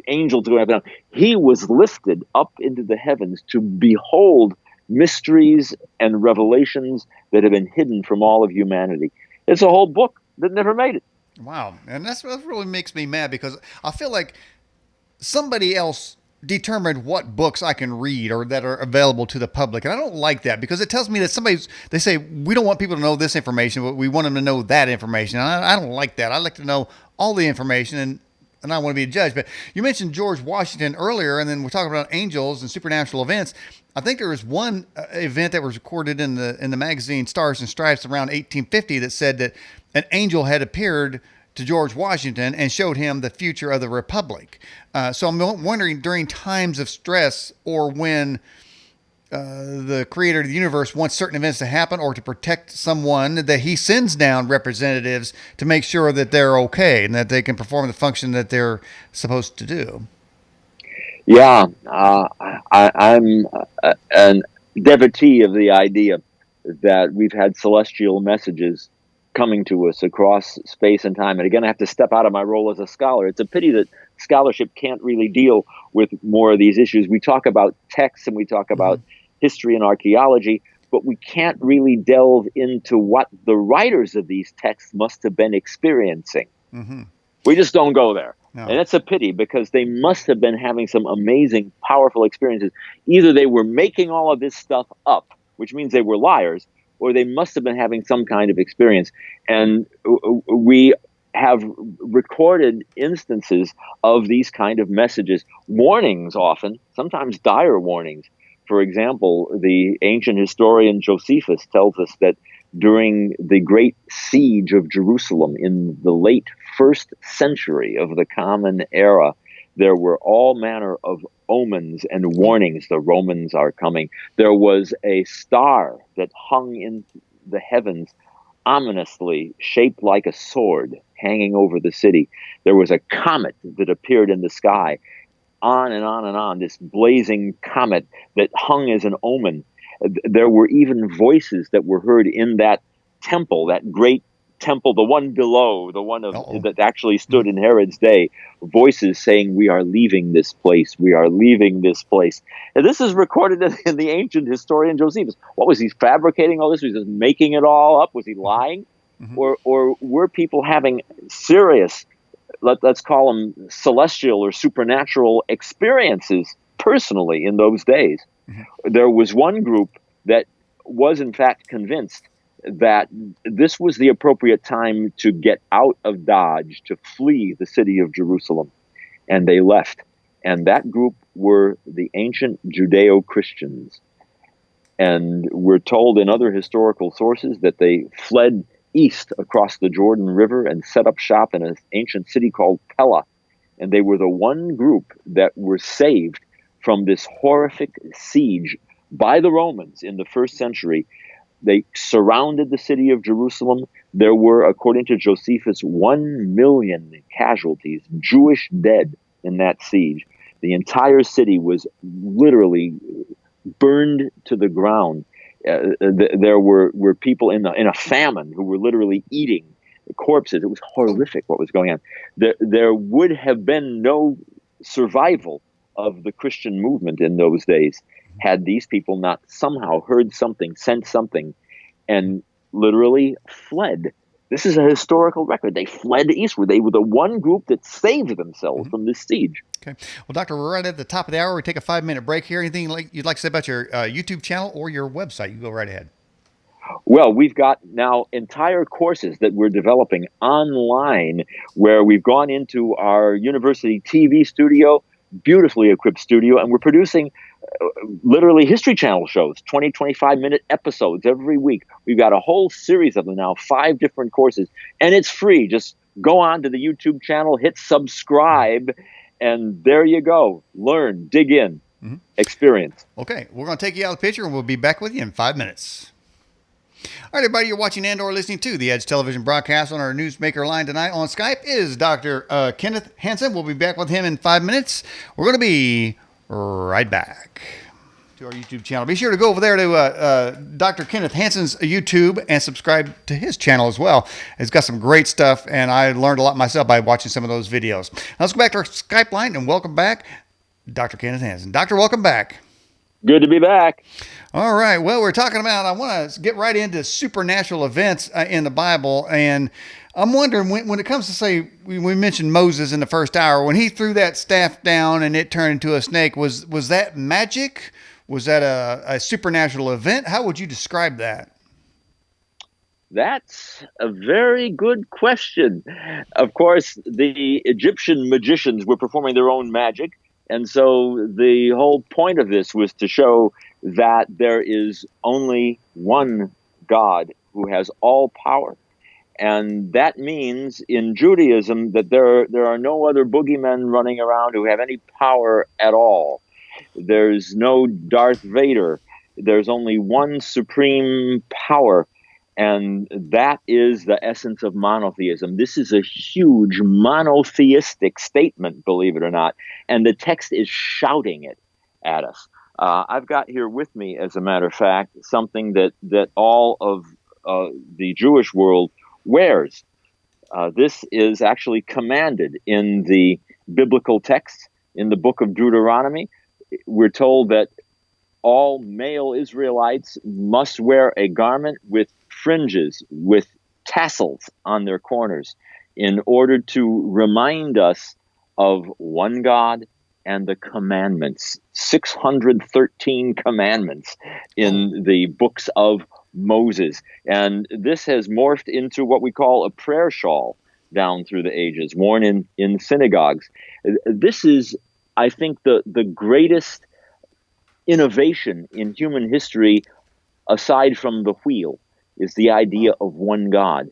angels going up and down, he was lifted up into the heavens to behold mysteries and revelations that have been hidden from all of humanity. It's a whole book that never made it. Wow. And that really makes me mad, because I feel like somebody else determined what books I can read or that are available to the public. And I don't like that, because it tells me that they say, we don't want people to know this information, but we want them to know that information. And I don't like that. I like to know all the information, and I want to be a judge. But you mentioned George Washington earlier, and then we're talking about angels and supernatural events. I think there was one event that was recorded in the magazine Stars and Stripes around 1850 that said that an angel had appeared to George Washington and showed him the future of the republic. So I'm wondering, during times of stress, or when the creator of the universe wants certain events to happen or to protect someone, that he sends down representatives to make sure that they're okay and that they can perform the function that they're supposed to do. Yeah, I'm an devotee of the idea that we've had celestial messages coming to us across space and time. And again, I have to step out of my role as a scholar. It's a pity that scholarship can't really deal with more of these issues. We talk about texts and we talk about history and archaeology, but we can't really delve into what the writers of these texts must have been experiencing. We just don't go there. No. And it's a pity, because they must have been having some amazing, powerful experiences. Either they were making all of this stuff up, which means they were liars, or they must have been having some kind of experience. And we have recorded instances of these kind of messages, warnings often, sometimes dire warnings. For example, the ancient historian Josephus tells us that during the great siege of Jerusalem in the late 1st century of the Common Era, there were all manner of omens and warnings. The Romans are coming. There was a star that hung in the heavens, ominously shaped like a sword, hanging over the city. There was a comet that appeared in the sky. On and on and on, this blazing comet that hung as an omen. There were even voices that were heard in that temple, that great temple, the one below, the one that actually stood in Herod's day, voices saying, we are leaving this place, we are leaving this place. And this is recorded in the ancient historian Josephus. What, was he fabricating all this? Was he just making it all up? Was he lying? Or were people having serious, let's call them celestial or supernatural experiences personally in those days? There was one group that was in fact convinced that this was the appropriate time to get out of Dodge, to flee the city of Jerusalem. And they left. And that group were the ancient Judeo-Christians. And we're told in other historical sources that they fled east across the Jordan River and set up shop in an ancient city called Pella. And they were the one group that were saved from this horrific siege by the Romans in the first century. They surrounded the city of Jerusalem. There were, according to Josephus, 1 million casualties, Jewish dead in that siege. The entire city was literally burned to the ground. There were people in a famine who were literally eating corpses. It was horrific what was going on. There would have been no survival of the Christian movement in those days had these people not somehow heard something, sensed something, and literally fled. This is a historical record. They fled eastward. They were the one group that saved themselves from this siege. Okay. Well, Doctor, we're right at the top of the hour. We take a 5-minute break here. Anything you'd like to say about your YouTube channel or your website? You go right ahead. Well, we've got now entire courses that we're developing online where we've gone into our university TV studio, beautifully equipped studio, and we're producing literally History Channel shows, 20, 25-minute episodes every week. We've got a whole series of them now, 5 different courses, and it's free. Just go on to the YouTube channel, hit subscribe, and there you go. Learn, dig in, experience. Okay, we're going to take you out of the picture, and we'll be back with you in 5 minutes. All right, everybody, you're watching and or listening to the Edge Television broadcast. On our newsmaker line tonight on Skype is Dr. Kenneth Hanson. We'll be back with him in 5 minutes. We're going to be right back to our YouTube channel. Be sure to go over there to Dr. Kenneth Hanson's YouTube and subscribe to his channel as well. It's got some great stuff, and I learned a lot myself by watching some of those videos. Now let's go back to our Skype line and welcome back Dr. Kenneth Hanson. Doctor, welcome back. Good to be back. All right. Well, we're talking about, I want to get right into supernatural events in the Bible. And I'm wondering, when it comes to, say, we mentioned Moses in the first hour, when he threw that staff down and it turned into a snake, was that magic? Was that a supernatural event? How would you describe that? That's a very good question. Of course, the Egyptian magicians were performing their own magic. And so the whole point of this was to show that there is only one God who has all power. And that means in Judaism that there are no other boogeymen running around who have any power at all. There's no Darth Vader. There's only one supreme power. And that is the essence of monotheism. This is a huge monotheistic statement, believe it or not. And the text is shouting it at us. I've got here with me, as a matter of fact, something that all of the Jewish world wears. This is actually commanded in the biblical text, in the book of Deuteronomy. We're told that all male Israelites must wear a garment with fringes, with tassels on their corners, in order to remind us of one God and the commandments. 613 commandments in the books of Moses. And this has morphed into what we call a prayer shawl down through the ages, worn in synagogues. This is, I think, the greatest innovation in human history, aside from the wheel, is the idea of one God.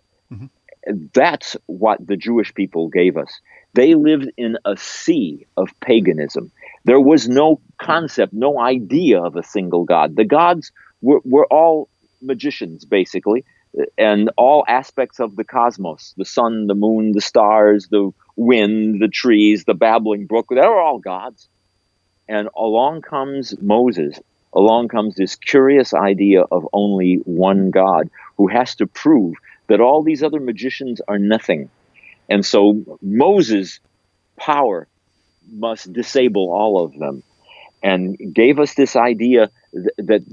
That's what the Jewish people gave us. They lived in a sea of paganism. There was no concept, no idea of a single God. The gods were all magicians, basically, and all aspects of the cosmos, the sun, the moon, the stars, the wind, the trees, the babbling brook, they were all gods. And along comes Moses. Along comes this curious idea of only one God who has to prove that all these other magicians are nothing. And so Moses' power must disable all of them, and gave us this idea that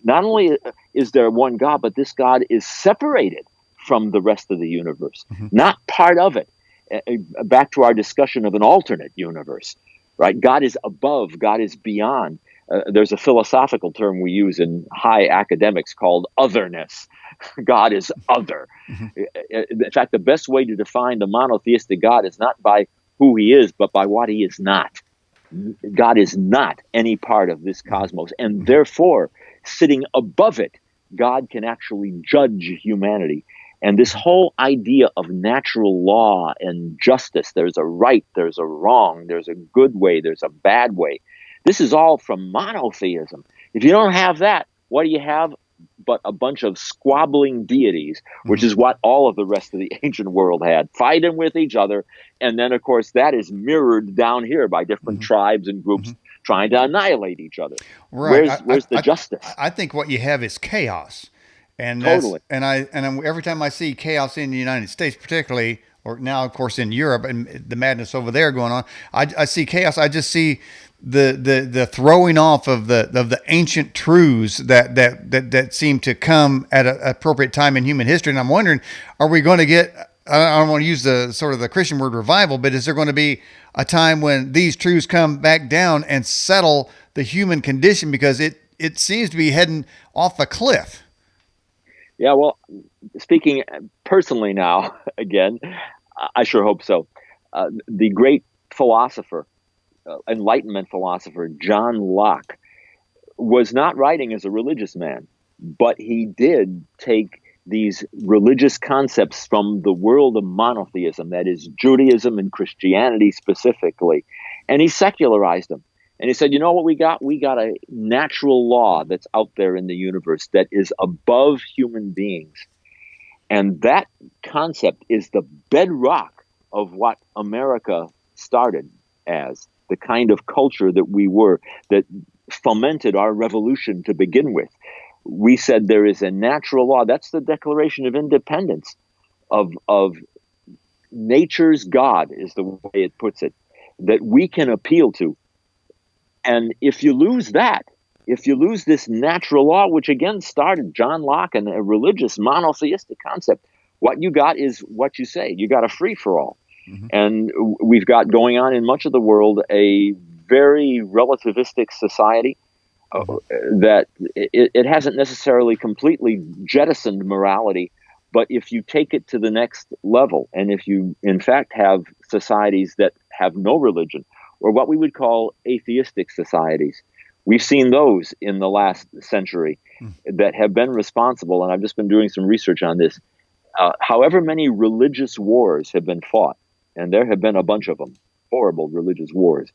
not only is there one God, but this God is separated from the rest of the universe, not part of it. Back to our discussion of an alternate universe, right? God is above, God is beyond. There's a philosophical term we use in high academics called otherness. God is other. In fact, the best way to define the monotheistic God is not by who he is, but by what he is not. God is not any part of this cosmos, and therefore, sitting above it, God can actually judge humanity. And this whole idea of natural law and justice, there's a right, there's a wrong, there's a good way, there's a bad way. This is all from monotheism. If you don't have that, what do you have but a bunch of squabbling deities, which Mm-hmm. is what all of the rest of the ancient world had, fighting with each other. And then, of course, that is mirrored down here by different Mm-hmm. tribes and Mm-hmm. groups trying to annihilate each other. Right. Where's the justice? I think what you have is chaos, and Totally. every time I see chaos in the United States, particularly, or now of course in Europe and the madness over there going on, I see chaos. I just see the throwing off of the ancient truths that seem to come at an appropriate time in human history. And I'm wondering, are we going to get? I don't want to use the sort of the Christian word revival, but is there going to be a time when these truths come back down and settle the human condition, because it seems to be heading off a cliff? Yeah, well, speaking personally now, again, I sure hope so. The great philosopher, Enlightenment philosopher, John Locke, was not writing as a religious man, but he did take these religious concepts from the world of monotheism, that is Judaism and Christianity specifically, and he secularized them. And he said, you know what we got? We got a natural law that's out there in the universe that is above human beings. And that concept is the bedrock of what America started as, the kind of culture that we were, that fomented our revolution to begin with. We said there is a natural law. That's the Declaration of Independence of nature's God, is the way it puts it, that we can appeal to. And if you lose that, if you lose this natural law, which again started John Locke and a religious monotheistic concept, what you got is what you say. You got a free-for-all. Mm-hmm. And we've got going on in much of the world a very relativistic society. That it hasn't necessarily completely jettisoned morality, but if you take it to the next level, and if you in fact have societies that have no religion, or what we would call atheistic societies, we've seen those in the last century that have been responsible, and I've just been doing some research on this, however many religious wars have been fought, and there have been a bunch of them, horrible religious wars.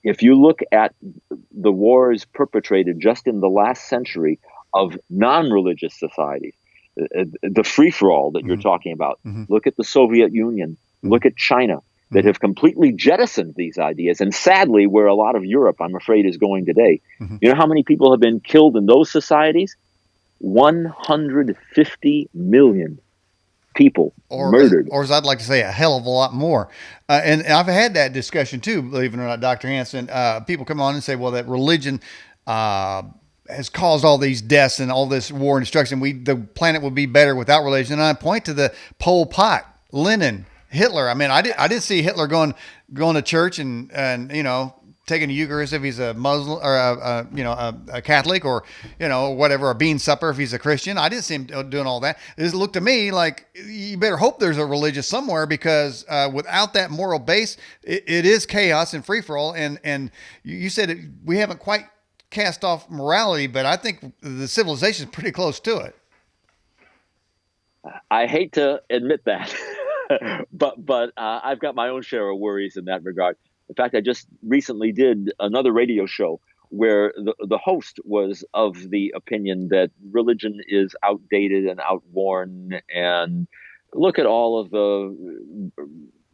If you look at the wars perpetrated just in the last century of non-religious societies, the free-for-all that you're talking about, look at the Soviet Union, look at China, that have completely jettisoned these ideas. And sadly, where a lot of Europe, I'm afraid, is going today, you know how many people have been killed in those societies? 150 million people murdered. Or as I'd like to say, a hell of a lot more. And I've had that discussion too, believe it or not, Dr. Hanson. People come on and say, well, that religion has caused all these deaths and all this war and destruction. The planet would be better without religion. And I point to the Pol Pot, Lenin, Hitler. I mean, I did see Hitler going to church and you know, taking the Eucharist if he's a Muslim or a Catholic, or whatever, a bean supper if he's a Christian. I didn't see him doing all that. It looked to me like you better hope there's a religious somewhere, because without that moral base, it is chaos and free for all. And you said we haven't quite cast off morality, but I think the civilization is pretty close to it. I hate to admit that, but I've got my own share of worries in that regard. In fact, I just recently did another radio show where the host was of the opinion that religion is outdated and outworn, and look at all of the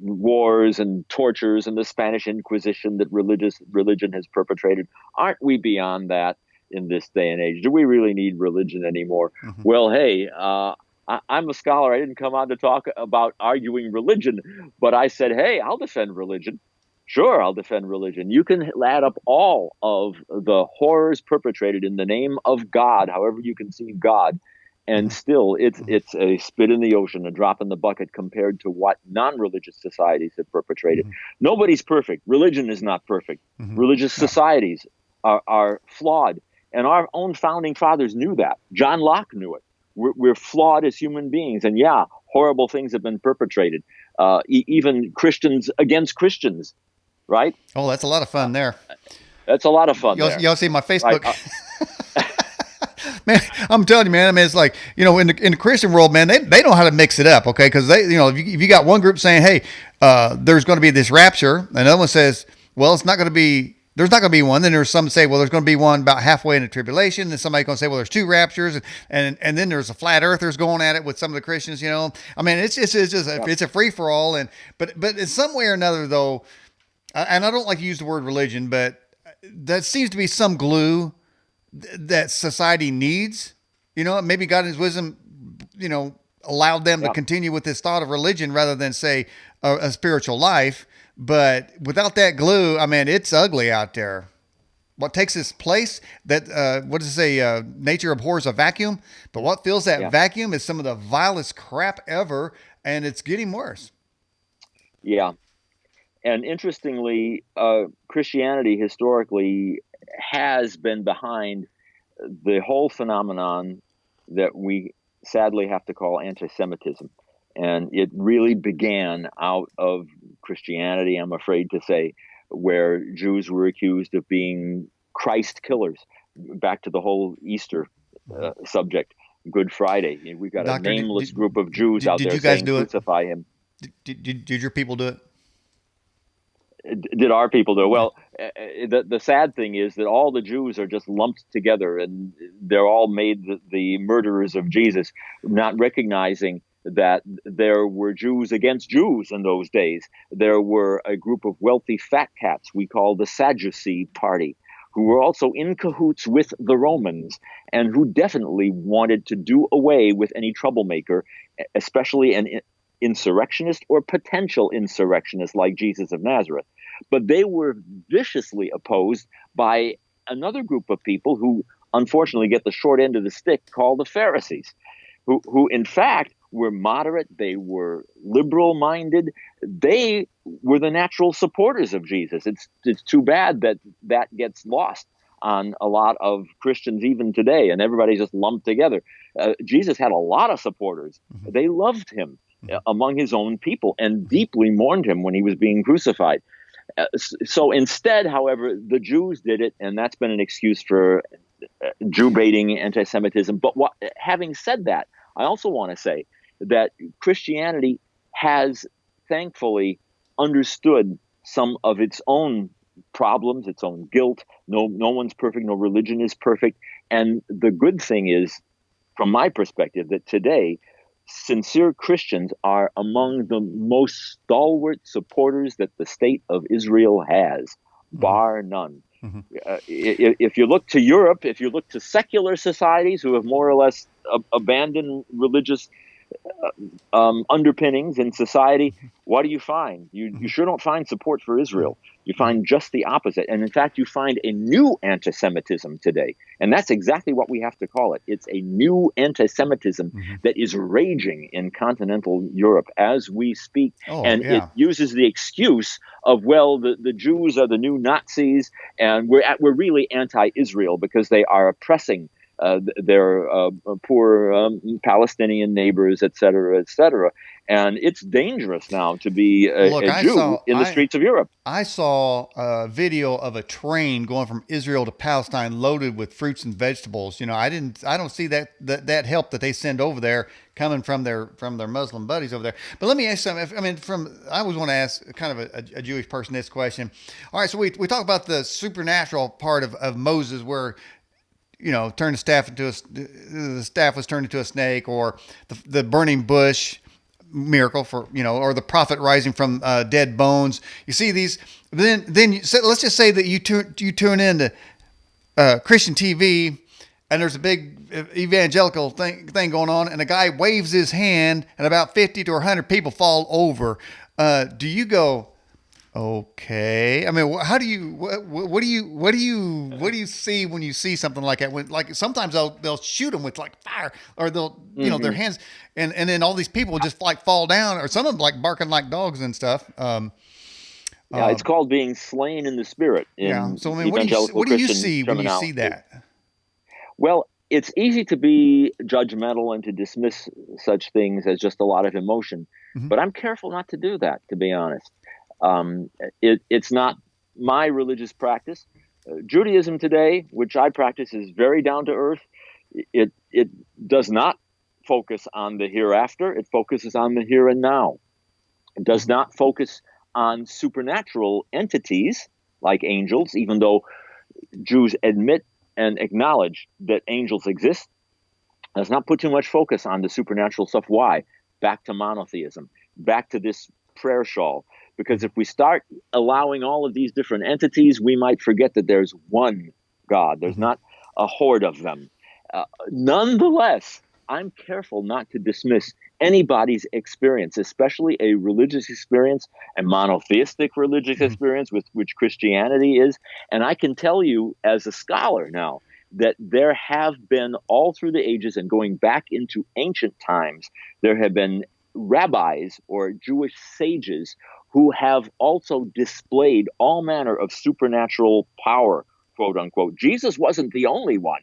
wars and tortures and the Spanish Inquisition that religion has perpetrated. Aren't we beyond that in this day and age? Do we really need religion anymore? Well, hey, I'm a scholar. I didn't come on to talk about arguing religion, but I said, hey, I'll defend religion. Sure, I'll defend religion. You can add up all of the horrors perpetrated in the name of God, however you conceive God, and still it's a spit in the ocean, a drop in the bucket compared to what non-religious societies have perpetrated. Nobody's perfect. Religion is not perfect. Religious societies are flawed, and our own founding fathers knew that. John Locke knew it. We're flawed as human beings, and yeah, horrible things have been perpetrated. Even Christians against Christians. Right? Oh, that's a lot of fun there. That's a lot of fun. Y'all see my Facebook? Right. Man, I'm telling you, man. I mean, it's like, in the Christian world, man, they know how to mix it up, okay? Because they, if you got one group saying, hey, there's going to be this rapture, and another one says, well, it's not going to be there's not going to be one. Then there's some say, well, there's going to be one about halfway in the tribulation. Then somebody's going to say, well, there's two raptures, and then there's a flat earthers going at it with some of the Christians. I mean, it's a free for all. But in some way or another, though, and I don't like to use the word religion, but that seems to be some glue that society needs. Maybe God in His wisdom, allowed them to continue with this thought of religion rather than say a spiritual life. But without that glue, I mean, it's ugly out there. What takes its place? What does it say? Nature abhors a vacuum, but what fills that vacuum is some of the vilest crap ever, and it's getting worse. Yeah. And interestingly, Christianity historically has been behind the whole phenomenon that we sadly have to call anti-Semitism. And it really began out of Christianity, I'm afraid to say, where Jews were accused of being Christ killers. Back to the whole Easter subject, Good Friday. We've got a nameless group of Jews out there saying, crucify him. Did your people do it? Did our people do it? Well, the sad thing is that all the Jews are just lumped together, and they're all made the murderers of Jesus, not recognizing that there were Jews against Jews in those days. There were a group of wealthy fat cats we call the Sadducee party, who were also in cahoots with the Romans and who definitely wanted to do away with any troublemaker, especially an insurrectionist or potential insurrectionist like Jesus of Nazareth. But they were viciously opposed by another group of people who unfortunately get the short end of the stick, called the Pharisees, who in fact were moderate, they were liberal-minded, they were the natural supporters of Jesus. It's too bad that gets lost on a lot of Christians even today, and everybody's just lumped together. Jesus had a lot of supporters. Mm-hmm. They loved him among his own people and deeply mourned him when he was being crucified. So instead, however, the Jews did it, and that's been an excuse for Jew baiting, anti-Semitism. But having said that, I also want to say that Christianity has thankfully understood some of its own problems, its own guilt. No one's perfect. No religion is perfect. And the good thing is, from my perspective, that today sincere Christians are among the most stalwart supporters that the state of Israel has, bar none. Mm-hmm. If you look to Europe, if you look to secular societies who have more or less abandoned religious underpinnings in society, what do you find? You sure don't find support for Israel. You find just the opposite. And in fact, you find a new anti-Semitism today. And that's exactly what we have to call it. It's a new anti-Semitism that is raging in continental Europe as we speak. It uses the excuse of, well, the Jews are the new Nazis, and we're really anti-Israel because they are oppressing their poor Palestinian neighbors, et cetera, et cetera. And it's dangerous now to be a Jew in the streets of Europe. I saw a video of a train going from Israel to Palestine loaded with fruits and vegetables. I don't see that help that they send over there coming from their Muslim buddies over there. But let me ask something. I always want to ask kind of a Jewish person this question. All right, so we talk about the supernatural part of Moses, where turn the staff was turned into a snake, or the burning bush miracle or the prophet rising from dead bones. You see these, then let's just say that you tune into Christian TV, and there's a big evangelical thing going on, and a guy waves his hand, and about 50 to 100 people fall over. Do you go, okay? I mean, how do you? What do you see when you see something like that? When, like, sometimes they'll shoot them with like fire, or they'll their hands, and then all these people just like fall down, or some of them like barking like dogs and stuff. It's called being slain in the spirit. So I mean, what do you see when you see that? Well, it's easy to be judgmental and to dismiss such things as just a lot of emotion, but I'm careful not to do that, to be honest. It's not my religious practice. Judaism today, which I practice, is very down to earth. It does not focus on the hereafter. It focuses on the here and now. It does not focus on supernatural entities. like angels, even though Jews admit and acknowledge that angels exist. Let's not put too much focus on the supernatural stuff. Why? Back to monotheism, back to this prayer shawl. Because if we start allowing all of these different entities, we might forget that there's one God. There's not a horde of them. Nonetheless, I'm careful not to dismiss anybody's experience, especially a religious experience, a monotheistic religious experience, with which Christianity is. And I can tell you as a scholar now that there have been, all through the ages and going back into ancient times, there have been rabbis or Jewish sages who have also displayed all manner of supernatural power, quote unquote. Jesus wasn't the only one.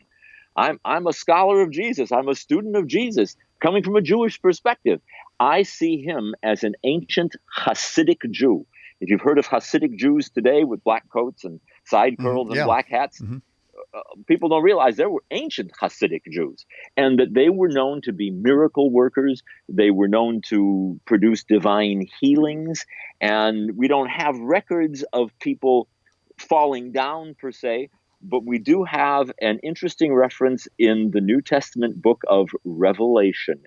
I'm a scholar of Jesus. I'm a student of Jesus, coming from a Jewish perspective. I see him as an ancient Hasidic Jew. If you've heard of Hasidic Jews today with black coats and side curls and black hats, people don't realize there were ancient Hasidic Jews, and that they were known to be miracle workers. They were known to produce divine healings, and we don't have records of people falling down per se, but we do have an interesting reference in the New Testament book of Revelation.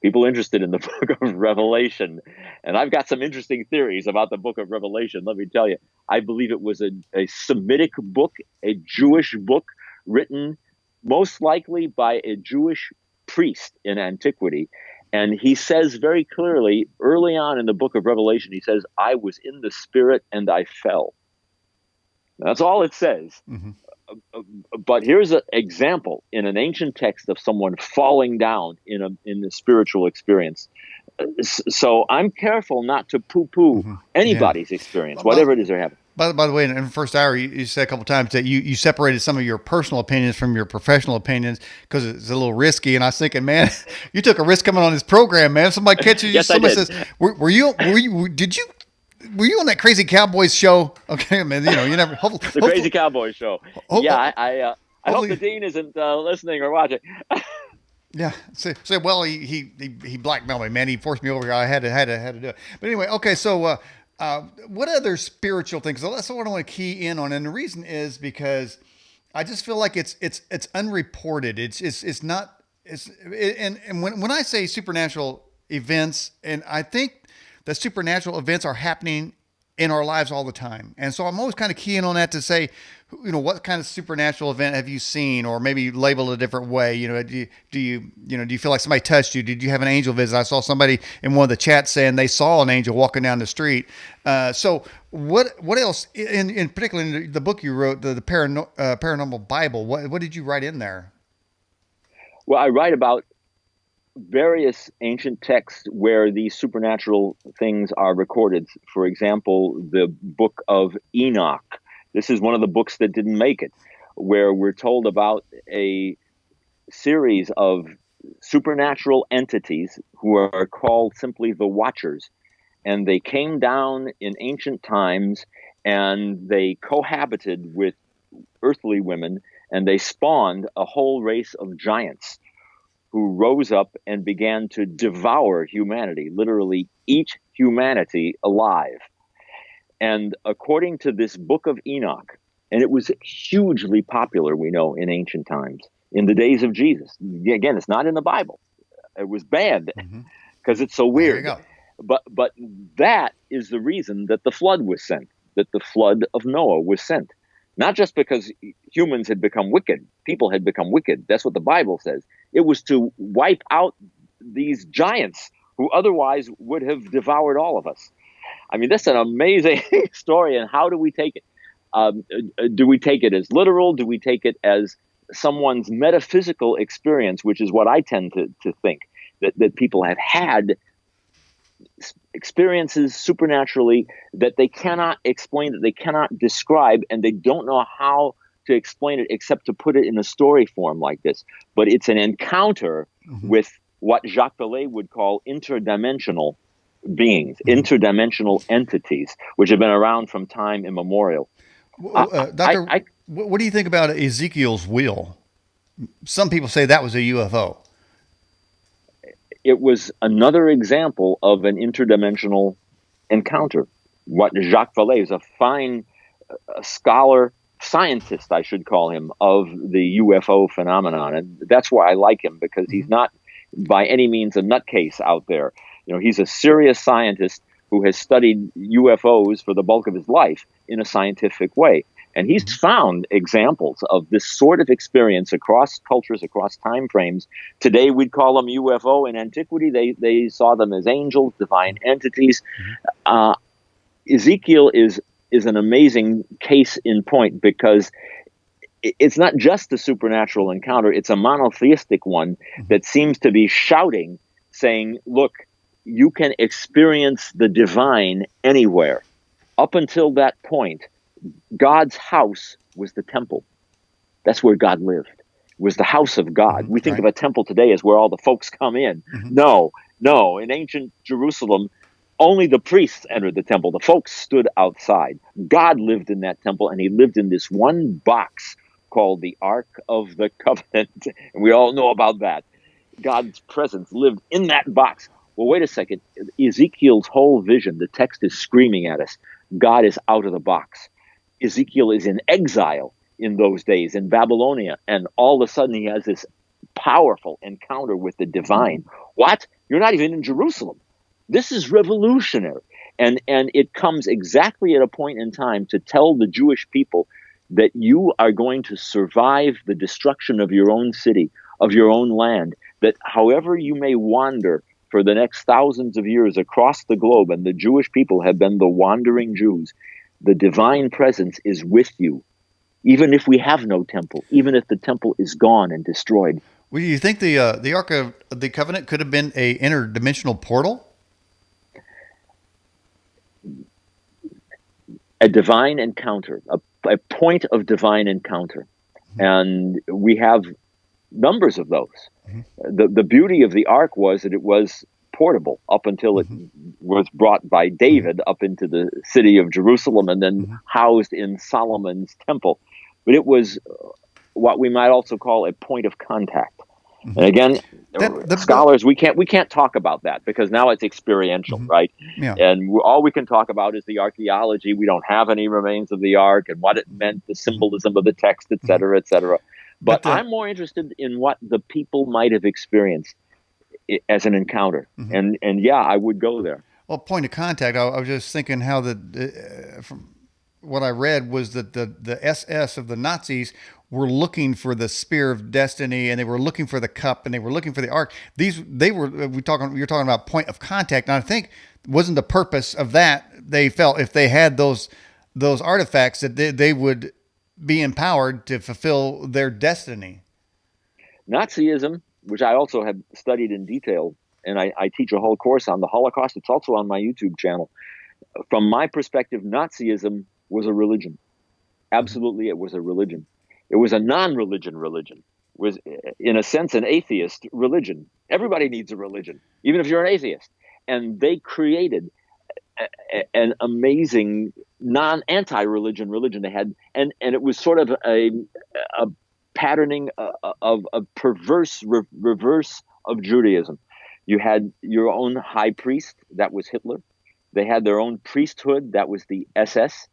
People interested in the book of Revelation. And I've got some interesting theories about the book of Revelation. Let me tell you, I believe it was a Semitic book, a Jewish book written most likely by a Jewish priest in antiquity. And he says very clearly early on in the book of Revelation, he says, I was in the spirit and I fell. That's all it says. But here's an example in an ancient text of someone falling down in the spiritual experience. So I'm careful not to poo-poo anybody's experience, whatever it is they're having. By the way, in the first hour, you said a couple of times that you separated some of your personal opinions from your professional opinions because it's a little risky. And I was thinking, man, you took a risk coming on this program, man. Somebody catches you. Yes, somebody I did. says, were you on that Crazy Cowboys show? Okay, man. You never. The Crazy Cowboys show. I hope the dean isn't listening or watching. Yeah. Say, well, he blackmailed me, man. He forced me over here. I had to do it. But anyway, okay. So, what other spiritual things? So that's what I want to key in on, and the reason is because I just feel like it's unreported. It's not. And when I say supernatural events, and I think that supernatural events are happening in our lives all the time. And so I'm always kind of keying on that to say, what kind of supernatural event have you seen, or maybe label it a different way? Do you feel like somebody touched you? Did you have an angel visit? I saw somebody in one of the chats saying they saw an angel walking down the street. So what else in particular in the book you wrote, the Paranormal Bible, what did you write in there? Well, I write about various ancient texts where these supernatural things are recorded. For example, the book of Enoch. This is one of the books that didn't make it, where we're told about a series of supernatural entities who are called simply the Watchers. And they came down in ancient times and they cohabited with earthly women, and they spawned a whole race of giants who rose up and began to devour humanity, literally eat humanity alive. And according to this book of Enoch, and it was hugely popular, we know, in ancient times, in the days of Jesus. Again, it's not in the Bible. It was banned because it's so weird. There you go. But that is the reason that the flood was sent, that the flood of Noah was sent. Not just because humans had become wicked, people had become wicked. That's what the Bible says. It was to wipe out these giants who otherwise would have devoured all of us. I mean, that's an amazing story. And how do we take it? Do we take it as literal? Do we take it as someone's metaphysical experience, which is what I tend to think, that people have had experiences supernaturally that they cannot explain, that they cannot describe, and they don't know how to explain it except to put it in a story form like this. But it's an encounter with what Jacques Vallée would call interdimensional beings, interdimensional entities, which have been around from time immemorial. Doctor, what do you think about Ezekiel's wheel? Some people say that was a UFO. It was another example of an interdimensional encounter. What Jacques Vallée is a fine a scholar, scientist, I should call him, of the UFO phenomenon. And that's why I like him, because he's not by any means a nutcase out there. He's a serious scientist who has studied UFOs for the bulk of his life in a scientific way. And he's found examples of this sort of experience across cultures, across time frames. Today, we'd call them UFO. In antiquity, they saw them as angels, divine entities. Ezekiel is an amazing case in point, because it's not just a supernatural encounter. It's a monotheistic one that seems to be shouting, saying, look, you can experience the divine anywhere. Up until that point, God's house was the temple. That's where God lived. It was the house of God. We think of a temple today as where all the folks come in. No. In ancient Jerusalem, only the priests entered the temple. The folks stood outside. God lived in that temple, and he lived in this one box called the Ark of the Covenant. And we all know about that. God's presence lived in that box. Well, wait a second. Ezekiel's whole vision, the text is screaming at us. God is out of the box. Ezekiel is in exile in those days in Babylonia, and all of a sudden he has this powerful encounter with the divine. What? You're not even in Jerusalem. This is revolutionary. And it comes exactly at a point in time to tell the Jewish people that you are going to survive the destruction of your own city, of your own land, that however you may wander for the next thousands of years across the globe, and the Jewish people have been the wandering Jews, the divine presence is with you, even if we have no temple, even if the temple is gone and destroyed. Well, do you think the Ark of the Covenant could have been a interdimensional portal? A divine encounter, a point of divine encounter. And we have numbers of those. The beauty of the Ark was that it was portable up until it was brought by David up into the city of Jerusalem and then housed in Solomon's temple. But it what we might also call a point of contact. And again, scholars, we can't talk about that because now it's experiential, right? Yeah. And all we can talk about is the archaeology. We don't have any remains of the ark and what it meant, the symbolism of the text, et cetera, et cetera. But I'm more interested in what the people might have experienced as an encounter. And yeah, I would go there. Well, point of contact, I was just thinking how from what I read was that the SS of the Nazis were looking for the spear of destiny, and they were looking for the cup, and they were looking for the ark. You're talking about point of contact, and I think wasn't the purpose of that. They felt if they had those artifacts that they would be empowered to fulfill their destiny. Nazism, which I also have studied in detail, and I teach a whole course on the Holocaust. It's also on my YouTube channel. From my perspective, Nazism was a religion. Absolutely, it was a religion. It was a non-religion religion. It was, in a sense, an atheist religion. Everybody needs a religion, even if you're an atheist. And they created an amazing anti-religion religion they had, and it was sort of a patterning of a perverse reverse of Judaism. You had your own high priest, that was Hitler. They had their own priesthood, that was the SS.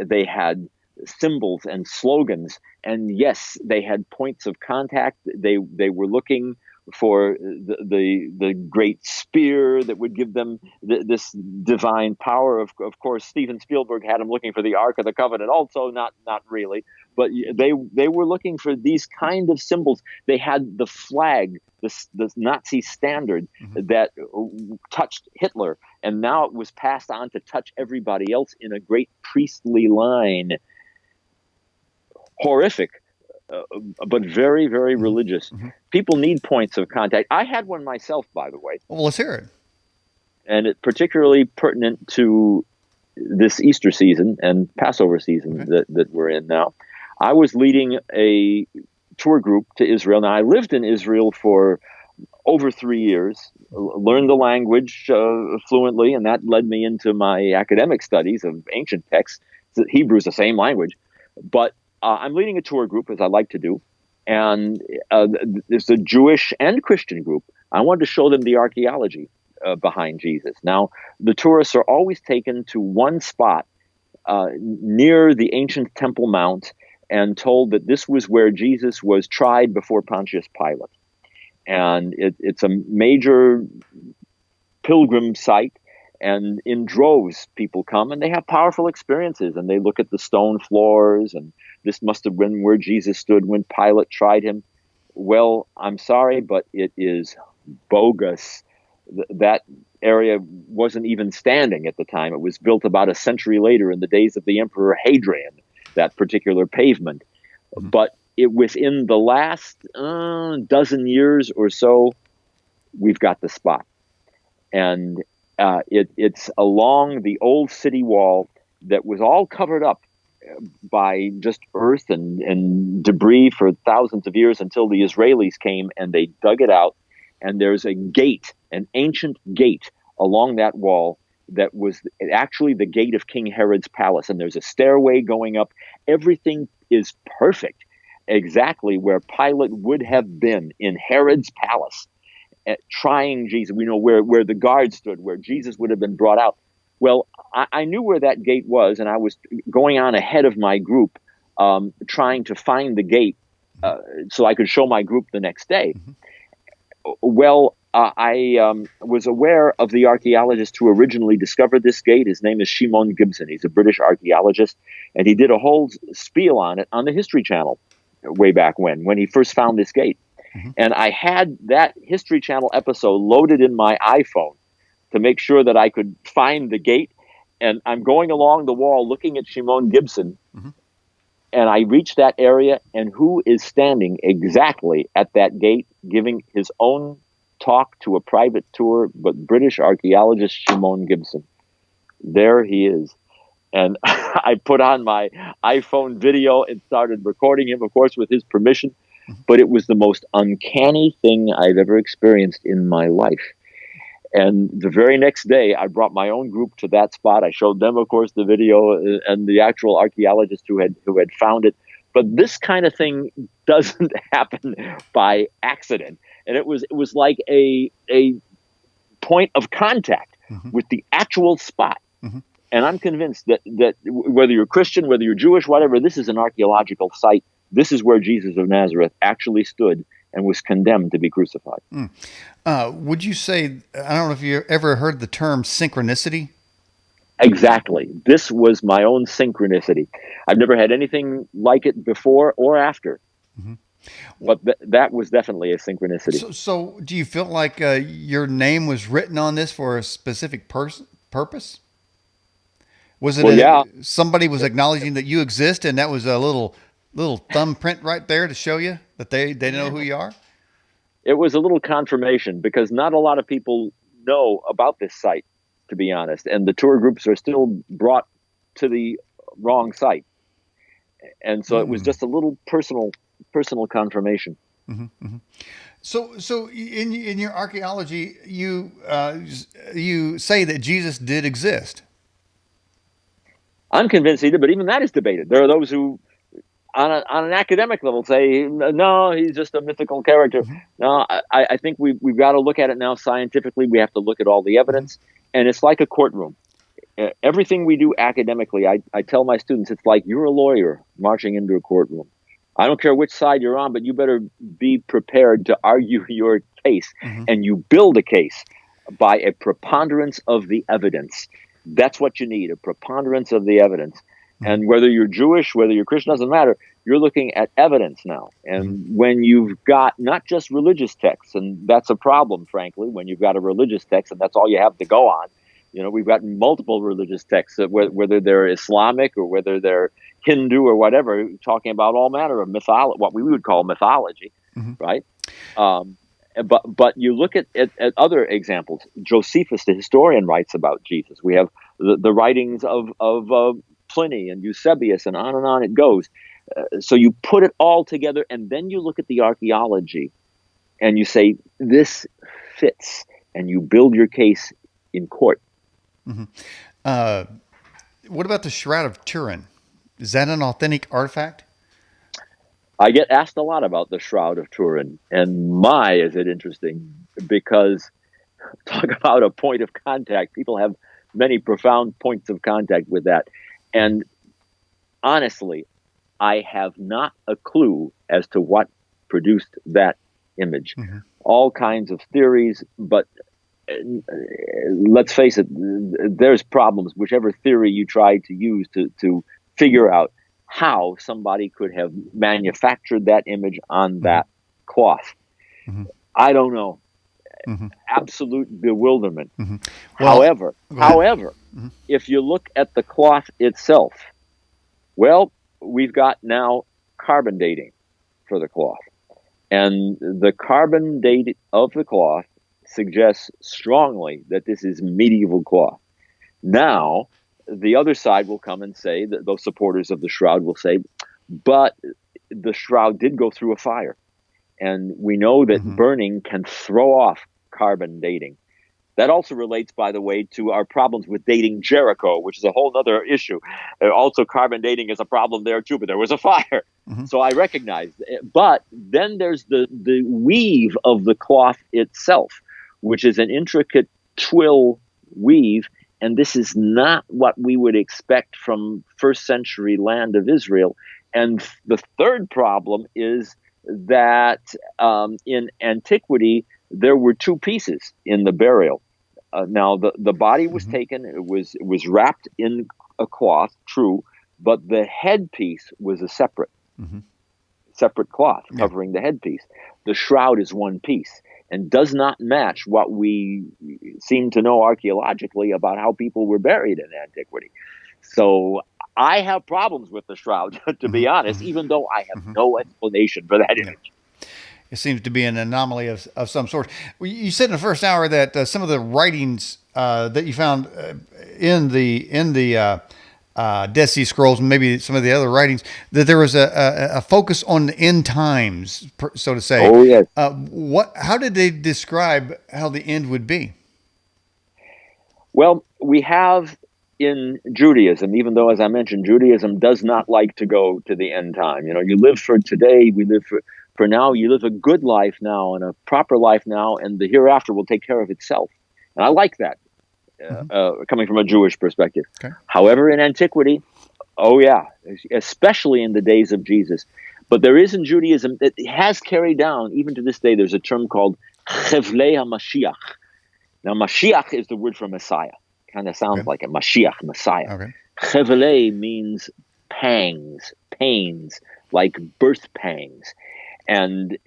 They had symbols and slogans, and yes, they had points of contact. They were looking for the great spear that would give them this divine power. Of course, Steven Spielberg had them looking for the Ark of the Covenant. Also, not really, but they were looking for these kind of symbols. They had the flag, the Nazi standard that touched Hitler, and now it was passed on to touch everybody else in a great priestly line. Horrific. But very, very religious. People need points of contact. I had one myself, by the way. Well, let's hear it. And it's particularly pertinent to this Easter season and Passover season that we're in now. I was leading a tour group to Israel. Now, I lived in Israel for over 3 years, learned the language fluently, and that led me into my academic studies of ancient texts. Hebrew is the same language. But I'm leading a tour group, as I like to do, and there's a Jewish and Christian group. I wanted to show them the archaeology behind Jesus. Now, the tourists are always taken to one spot near the ancient Temple Mount and told that this was where Jesus was tried before Pontius Pilate. And it's a major pilgrim site, and in droves people come and they have powerful experiences, and they look at the stone floors, and this must have been where Jesus stood when Pilate tried him. Well, I'm sorry, but it is bogus. That area wasn't even standing at the time. It was built about a century later in the days of the Emperor Hadrian, that particular pavement. But within the last dozen years or so, we've got the spot. And it's along the old city wall that was all covered up by just earth and debris for thousands of years until the Israelis came and they dug it out. And there's a gate, an ancient gate along that wall that was actually the gate of King Herod's palace. And there's a stairway going up. Everything is perfect, exactly where Pilate would have been in Herod's palace, trying Jesus. We know where the guard stood, where Jesus would have been brought out. Well, I knew where that gate was, and I was going on ahead of my group, trying to find the gate so I could show my group the next day. Well, I was aware of the archaeologist who originally discovered this gate. His name is Shimon Gibson. He's a British archaeologist, and he did a whole spiel on it on the History Channel way back when he first found this gate. And I had that History Channel episode loaded in my iPhone to make sure that I could find the gate. And I'm going along the wall looking at Shimon Gibson, and I reach that area, and who is standing exactly at that gate giving his own talk to a private tour, but British archaeologist Shimon Gibson. There he is. And I put on my iPhone video and started recording him, of course, with his permission. But it was the most uncanny thing I've ever experienced in my life. And the very next day, I brought my own group to that spot. I showed them, of course, the video and the actual archaeologist who had found it. But this kind of thing doesn't happen by accident. And it was like a point of contact with the actual spot. And I'm convinced that whether you're Christian, whether you're Jewish, whatever, this is an archaeological site. This is where Jesus of Nazareth actually stood and was condemned to be crucified. Would you say, I don't know if you ever heard the term synchronicity? Exactly. This was my own synchronicity. I've never had anything like it before or after. But that was definitely a synchronicity. So do you feel like your name was written on this for a specific purpose? Was it somebody was acknowledging that you exist, and that was a little thumbprint right there to show you that they know who you are? It was a little confirmation, because not a lot of people know about this site, to be honest. And the tour groups are still brought to the wrong site. And so it was just a little personal confirmation. So in your archaeology, you say that Jesus did exist. I'm convinced he did, but even that is debated. There are those who, on an academic level, say, no, he's just a mythical character. No, I think we've got to look at it now scientifically. We have to look at all the evidence. And it's like a courtroom. Everything we do academically, I tell my students, it's like you're a lawyer marching into a courtroom. I don't care which side you're on, but you better be prepared to argue your case. And you build a case by a preponderance of the evidence. That's what you need, a preponderance of the evidence. And whether you're Jewish, whether you're Christian, doesn't matter. You're looking at evidence now. And when you've got not just religious texts, and that's a problem, frankly, when you've got a religious text and that's all you have to go on. You know, we've got multiple religious texts, whether they're Islamic or whether they're Hindu or whatever, talking about all manner of mythology, what we would call mythology, right? But you look at other examples. Josephus, the historian, writes about Jesus. We have the writings of Pliny and Eusebius, and on it goes. So you put it all together, and then you look at the archaeology, and you say, this fits, and you build your case in court. What about the Shroud of Turin? Is that an authentic artifact? I get asked a lot about the Shroud of Turin, and my, is it interesting, because talk about a point of contact. People have many profound points of contact with that. And honestly, I have not a clue as to what produced that image. Mm-hmm. All kinds of theories, but let's face it, there's problems, whichever theory you try to use to figure out how somebody could have manufactured that image on Mm-hmm. that cloth. Mm-hmm. I don't know. Mm-hmm. Absolute bewilderment. Mm-hmm. Well, However, go ahead. Mm-hmm. if you look at the cloth itself, well, we've got now carbon dating for the cloth. And the carbon date of the cloth suggests strongly that this is medieval cloth. Now, the other side will come and say, that those supporters of the shroud will say, but the shroud did go through a fire. And we know that Mm-hmm. burning can throw off carbon dating. That also relates, by the way, to our problems with dating Jericho, which is a whole other issue. Also, carbon dating is a problem there too, but there was a fire. Mm-hmm. So I recognize it. But then there's the weave of the cloth itself, which is an intricate twill weave. And this is not what we would expect from first century land of Israel. And the third problem is that in antiquity, there were two pieces in the burial. Now the body was Mm-hmm. taken; it was wrapped in a cloth, true, but the headpiece was a Mm-hmm. separate cloth Yeah. covering the headpiece. The shroud is one piece and does not match what we seem to know archaeologically about how people were buried in antiquity. So I have problems with the shroud, to Mm-hmm. be honest, Mm-hmm. even though I have Mm-hmm. no explanation for that Yeah. image. It seems to be an anomaly of some sort. You said in the first hour that some of the writings that you found in the Dead Sea Scrolls, and maybe some of the other writings, that there was a focus on the end times, so to say. Oh yes. How did they describe how the end would be? Well, we have in Judaism, even though, as I mentioned, Judaism does not like to go to the end time. You know, you live for today, we live for now, you live a good life now and a proper life now, and the hereafter will take care of itself. And I like that, Mm-hmm. coming from a Jewish perspective. Okay. However, in antiquity, oh yeah, especially in the days of Jesus. But there is in Judaism that has carried down, even to this day, there's a term called Chevlei HaMashiach. Now, Mashiach is the word for Messiah. Kind of sounds Okay. like a Mashiach, Messiah. Okay. Chevele means pangs, pains, like birth pangs. And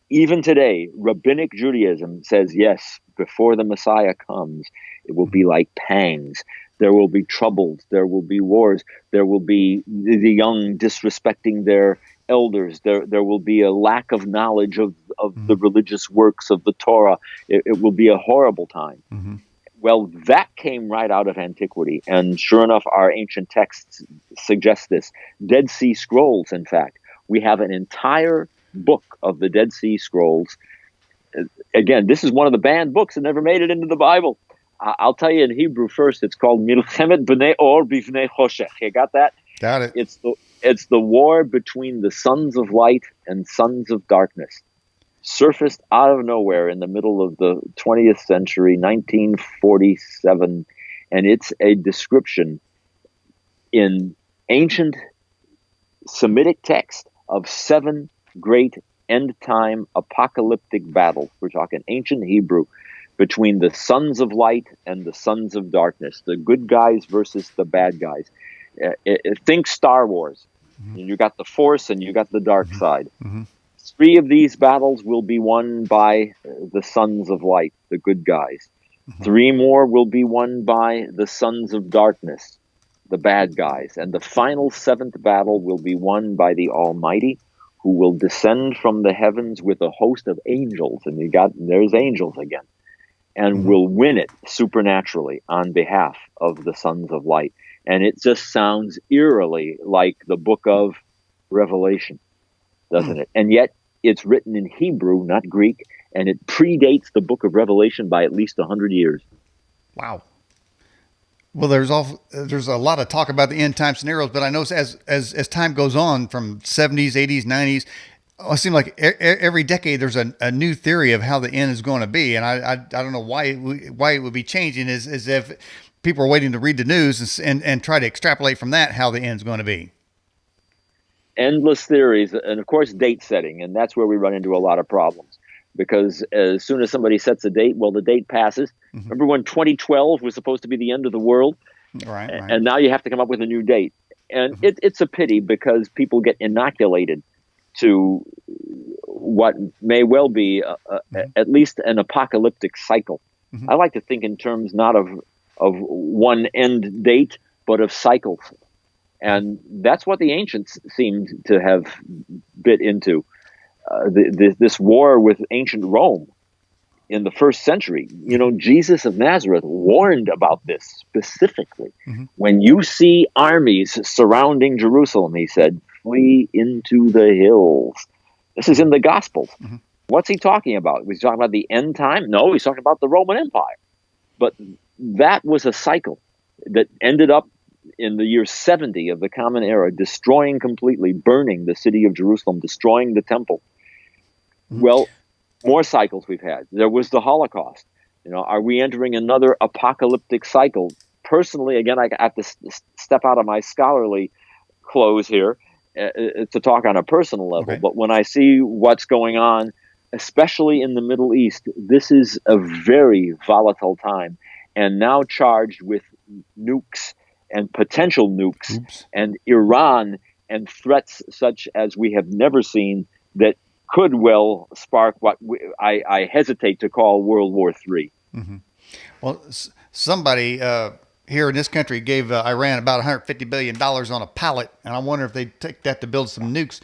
even today, rabbinic Judaism says, yes, before the Messiah comes, it will be like pangs. There will be troubles. There will be wars. There will be the young disrespecting their elders. There will be a lack of knowledge of Mm-hmm. the religious works of the Torah. It will be a horrible time. Mm-hmm. Well, that came right out of antiquity. And sure enough, our ancient texts suggest this. Dead Sea Scrolls, in fact. We have an entire book of the Dead Sea Scrolls. Again, this is one of the banned books that never made it into the Bible. I'll tell you in Hebrew first. It's called Milchemet B'nei Or B'nei Choshech. You got that? Got it. It's the war between the sons of light and sons of darkness. Surfaced out of nowhere in the middle of the 20th century, 1947, and it's a description in ancient Semitic text of 7 great end-time apocalyptic battles. We're talking ancient Hebrew between the sons of light and the sons of darkness, the good guys versus the bad guys. Think Star Wars. Mm-hmm. You got the Force and you got the dark side. Mm-hmm. 3 of these battles will be won by the sons of light, the good guys. Mm-hmm. 3 more will be won by the sons of darkness, the bad guys. And the final 7th battle will be won by the Almighty, who will descend from the heavens with a host of angels. And there's angels again. And Mm-hmm. will win it supernaturally on behalf of the sons of light. And it just sounds eerily like the book of Revelation, doesn't it? And yet it's written in Hebrew, not Greek, and it predates the book of Revelation by at least 100 years. Wow. Well, there's a lot of talk about the end time scenarios, but I know as time goes on, from 70s, 80s, 90s, it seems like every decade there's a new theory of how the end is going to be, and I don't know why it would be changing. As if people are waiting to read the news and try to extrapolate from that how the end's going to be. Endless theories, and of course, date setting. And that's where we run into a lot of problems. Because as soon as somebody sets a date, well, the date passes. Remember when 2012 was supposed to be the end of the world? Right. And now you have to come up with a new date. And it's a pity because people get inoculated to what may well be at least an apocalyptic cycle. I like to think in terms not of one end date, but of cycles. And that's what the ancients seemed to have bit into. This war with ancient Rome in the first century. You know, Jesus of Nazareth warned about this specifically. When you see armies surrounding Jerusalem, he said, flee into the hills. This is in the Gospels. What's he talking about? Was he talking about the end time? No, he's talking about the Roman Empire. But that was a cycle that ended up in the year 70 of the Common Era, destroying completely, burning the city of Jerusalem, destroying the temple. Well, more cycles we've had. There was the Holocaust. You know, are we entering another apocalyptic cycle? Personally, again, I have to step out of my scholarly clothes here to talk on a personal level. But when I see what's going on, especially in the Middle East, this is a very volatile time, and now charged with nukes and potential nukes and Iran and threats such as we have never seen that could well spark what I hesitate to call World War III. Well, somebody here in this country gave Iran about $150 billion on a pallet, and I wonder if they'd take that to build some nukes.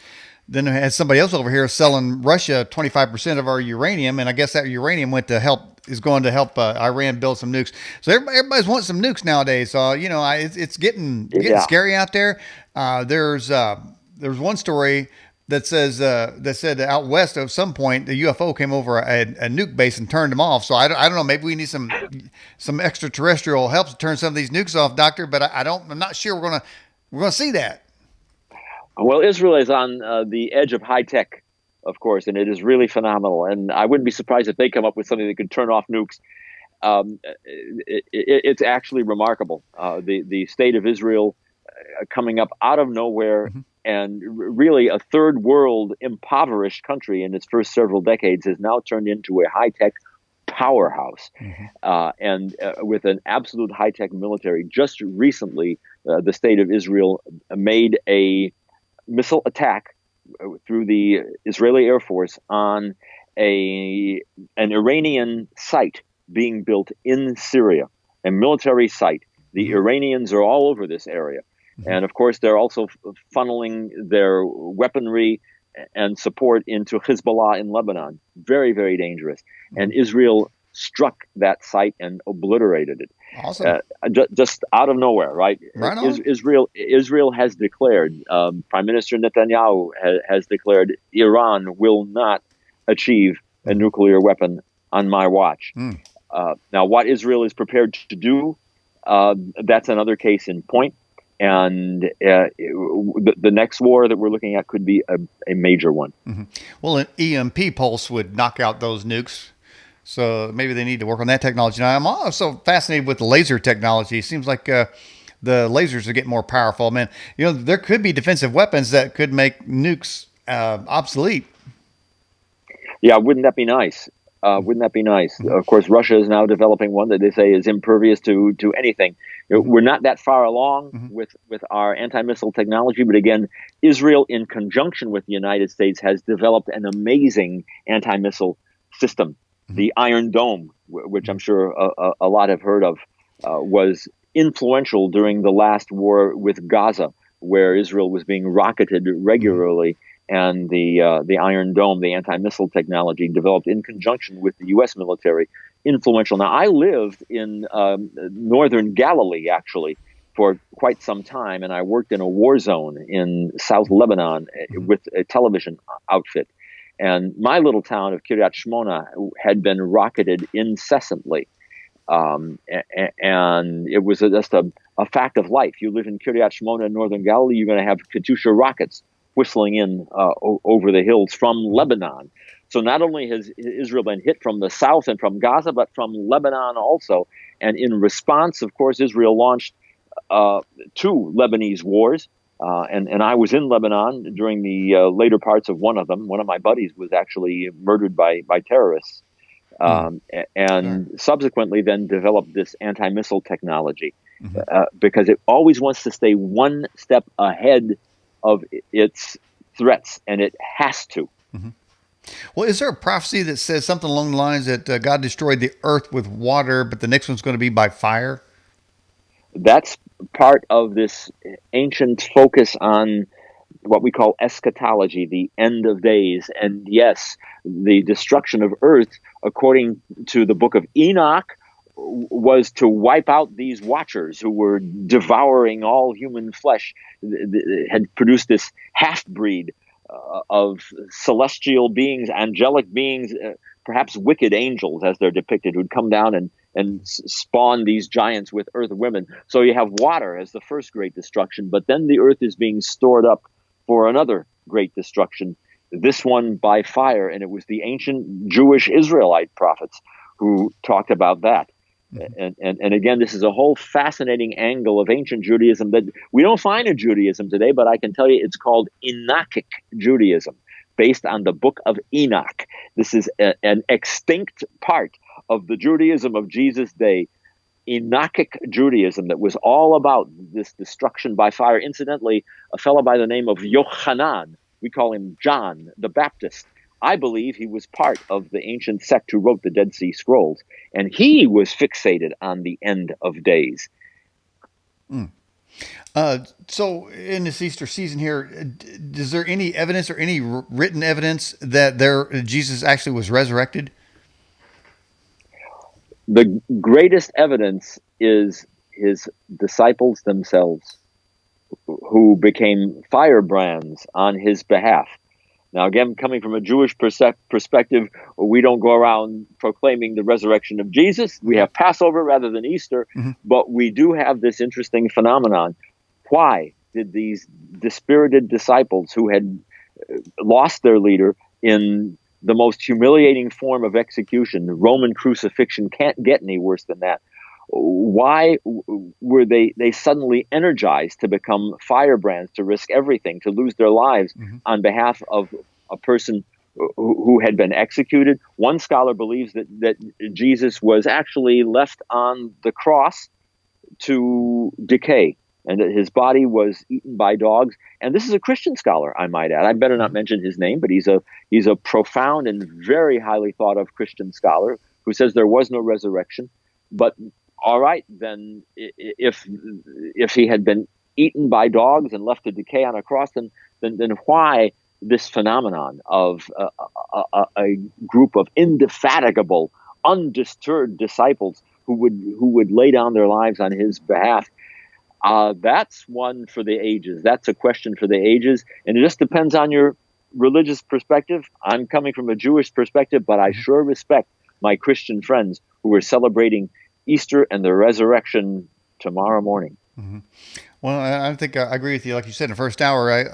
Then there has somebody else over here selling Russia 25% of our uranium, and I guess that uranium is going to help Iran build some nukes. So everybody's wanting some nukes nowadays. So it's getting scary out there. There's one story that says that said out west at some point the UFO came over a nuke base and turned them off. So I don't know. Maybe we need some extraterrestrial help to turn some of these nukes off, Doctor. But I'm not sure we're gonna see that. Well, Israel is on the edge of high tech, of course, and it is really phenomenal. And I wouldn't be surprised if they come up with something that could turn off nukes. It's actually remarkable. The state of Israel coming up out of nowhere, and really a third world impoverished country in its first several decades has now turned into a high tech powerhouse, and with an absolute high tech military. Just recently, the state of Israel made a missile attack through the Israeli Air Force on an Iranian site being built in Syria, a military site. The Iranians are all over this area. And of course, they're also funneling their weaponry and support into Hezbollah in Lebanon. Very, very dangerous. And Israel struck that site and obliterated it. Awesome. Just out of nowhere, right? Right on. Israel has declared, Prime Minister Netanyahu has declared, Iran will not achieve a nuclear weapon on my watch. Now, what Israel is prepared to do, that's another case in point. And the next war that we're looking at could be a major one. Well, an EMP pulse would knock out those nukes. So maybe they need to work on that technology. Now, I'm also fascinated with the laser technology. It seems like the lasers are getting more powerful. Man, there could be defensive weapons that could make nukes obsolete. Yeah, wouldn't that be nice? Wouldn't that be nice? Of course, Russia is now developing one that they say is impervious to anything. We're not that far along with our anti-missile technology, but again, Israel, in conjunction with the United States, has developed an amazing anti-missile system. The Iron Dome, which I'm sure a lot have heard of, was influential during the last war with Gaza, where Israel was being rocketed regularly. And the Iron Dome, the anti-missile technology developed in conjunction with the U.S. military, influential. Now, I lived in northern Galilee, actually, for quite some time, and I worked in a war zone in South Lebanon with a television outfit. And my little town of Kiryat Shmona had been rocketed incessantly. And it was just a fact of life. You live in Kiryat Shmona in northern Galilee, you're going to have Katyusha rockets whistling in over the hills from Lebanon. So not only has Israel been hit from the south and from Gaza, but from Lebanon also. And in response, of course, Israel launched two Lebanese wars. And I was in Lebanon during the later parts of one of them. One of my buddies was actually murdered by terrorists. And subsequently then developed this anti-missile technology because it always wants to stay one step ahead of its threats, and it has to. Well, is there a prophecy that says something along the lines that God destroyed the earth with water, but the next one's going to be by fire? That's part of this ancient focus on what we call eschatology, the end of days. And yes, the destruction of earth, according to the book of Enoch, was to wipe out these watchers who were devouring all human flesh, had produced this half-breed of celestial beings, angelic beings, perhaps wicked angels as they're depicted, who'd come down and spawn these giants with earth women. So you have water as the first great destruction, but then the earth is being stored up for another great destruction, this one by fire. And it was the ancient Jewish Israelite prophets who talked about that. And again, this is a whole fascinating angle of ancient Judaism that we don't find in Judaism today, but I can tell you it's called Enochic Judaism, based on the book of Enoch. This is an extinct part of the Judaism of Jesus' day, Enochic Judaism, that was all about this destruction by fire. Incidentally, a fellow by the name of Yochanan, we call him John the Baptist, I believe he was part of the ancient sect who wrote the Dead Sea Scrolls, and he was fixated on the end of days. So in this Easter season here, is there any evidence or any written evidence that Jesus actually was resurrected? The greatest evidence is his disciples themselves, who became firebrands on his behalf. Now, again, coming from a Jewish perspective, we don't go around proclaiming the resurrection of Jesus. We have Passover rather than Easter, but we do have this interesting phenomenon. Why did these dispirited disciples who had lost their leader in the most humiliating form of execution, the Roman crucifixion can't get any worse than that, why were they suddenly energized to become firebrands, to risk everything, to lose their lives on behalf of a person who had been executed? One scholar believes that Jesus was actually left on the cross to decay, and that his body was eaten by dogs. And this is a Christian scholar, I might add. I better not mention his name, but he's a profound and very highly thought of Christian scholar who says there was no resurrection. But all right, then if he had been eaten by dogs and left to decay on a cross, then why this phenomenon of a group of indefatigable, undisturbed disciples who would lay down their lives on his behalf? That's one for the ages. That's a question for the ages, and it just depends on your religious perspective. I'm coming from a Jewish perspective, but I sure respect my Christian friends who are celebrating Easter and the resurrection tomorrow morning. Well, I think I agree with you. Like you said in the first hour,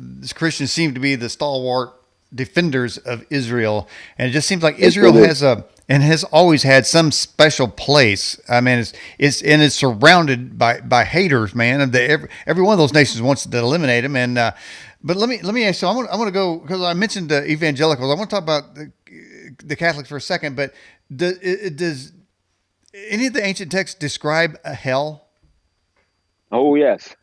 these Christians seem to be the stalwart defenders of Israel, and it just seems like Israel has always had some special place. I mean, it's surrounded by haters, man. And every one of those nations wants to eliminate them. And but let me ask you. I want to go, because I mentioned evangelicals. I want to talk about the Catholics for a second. But does any of the ancient texts describe a hell? Oh, yes.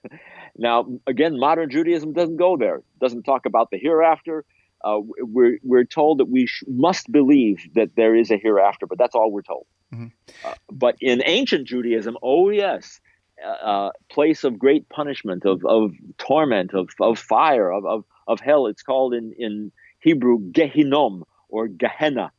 Now, again, modern Judaism doesn't go there. It doesn't talk about the hereafter. We're told that we must believe that there is a hereafter, but that's all we're told. But in ancient Judaism, oh, yes, place of great punishment, of torment, of fire, of hell. It's called in Hebrew Gehinnom, or Gehenna,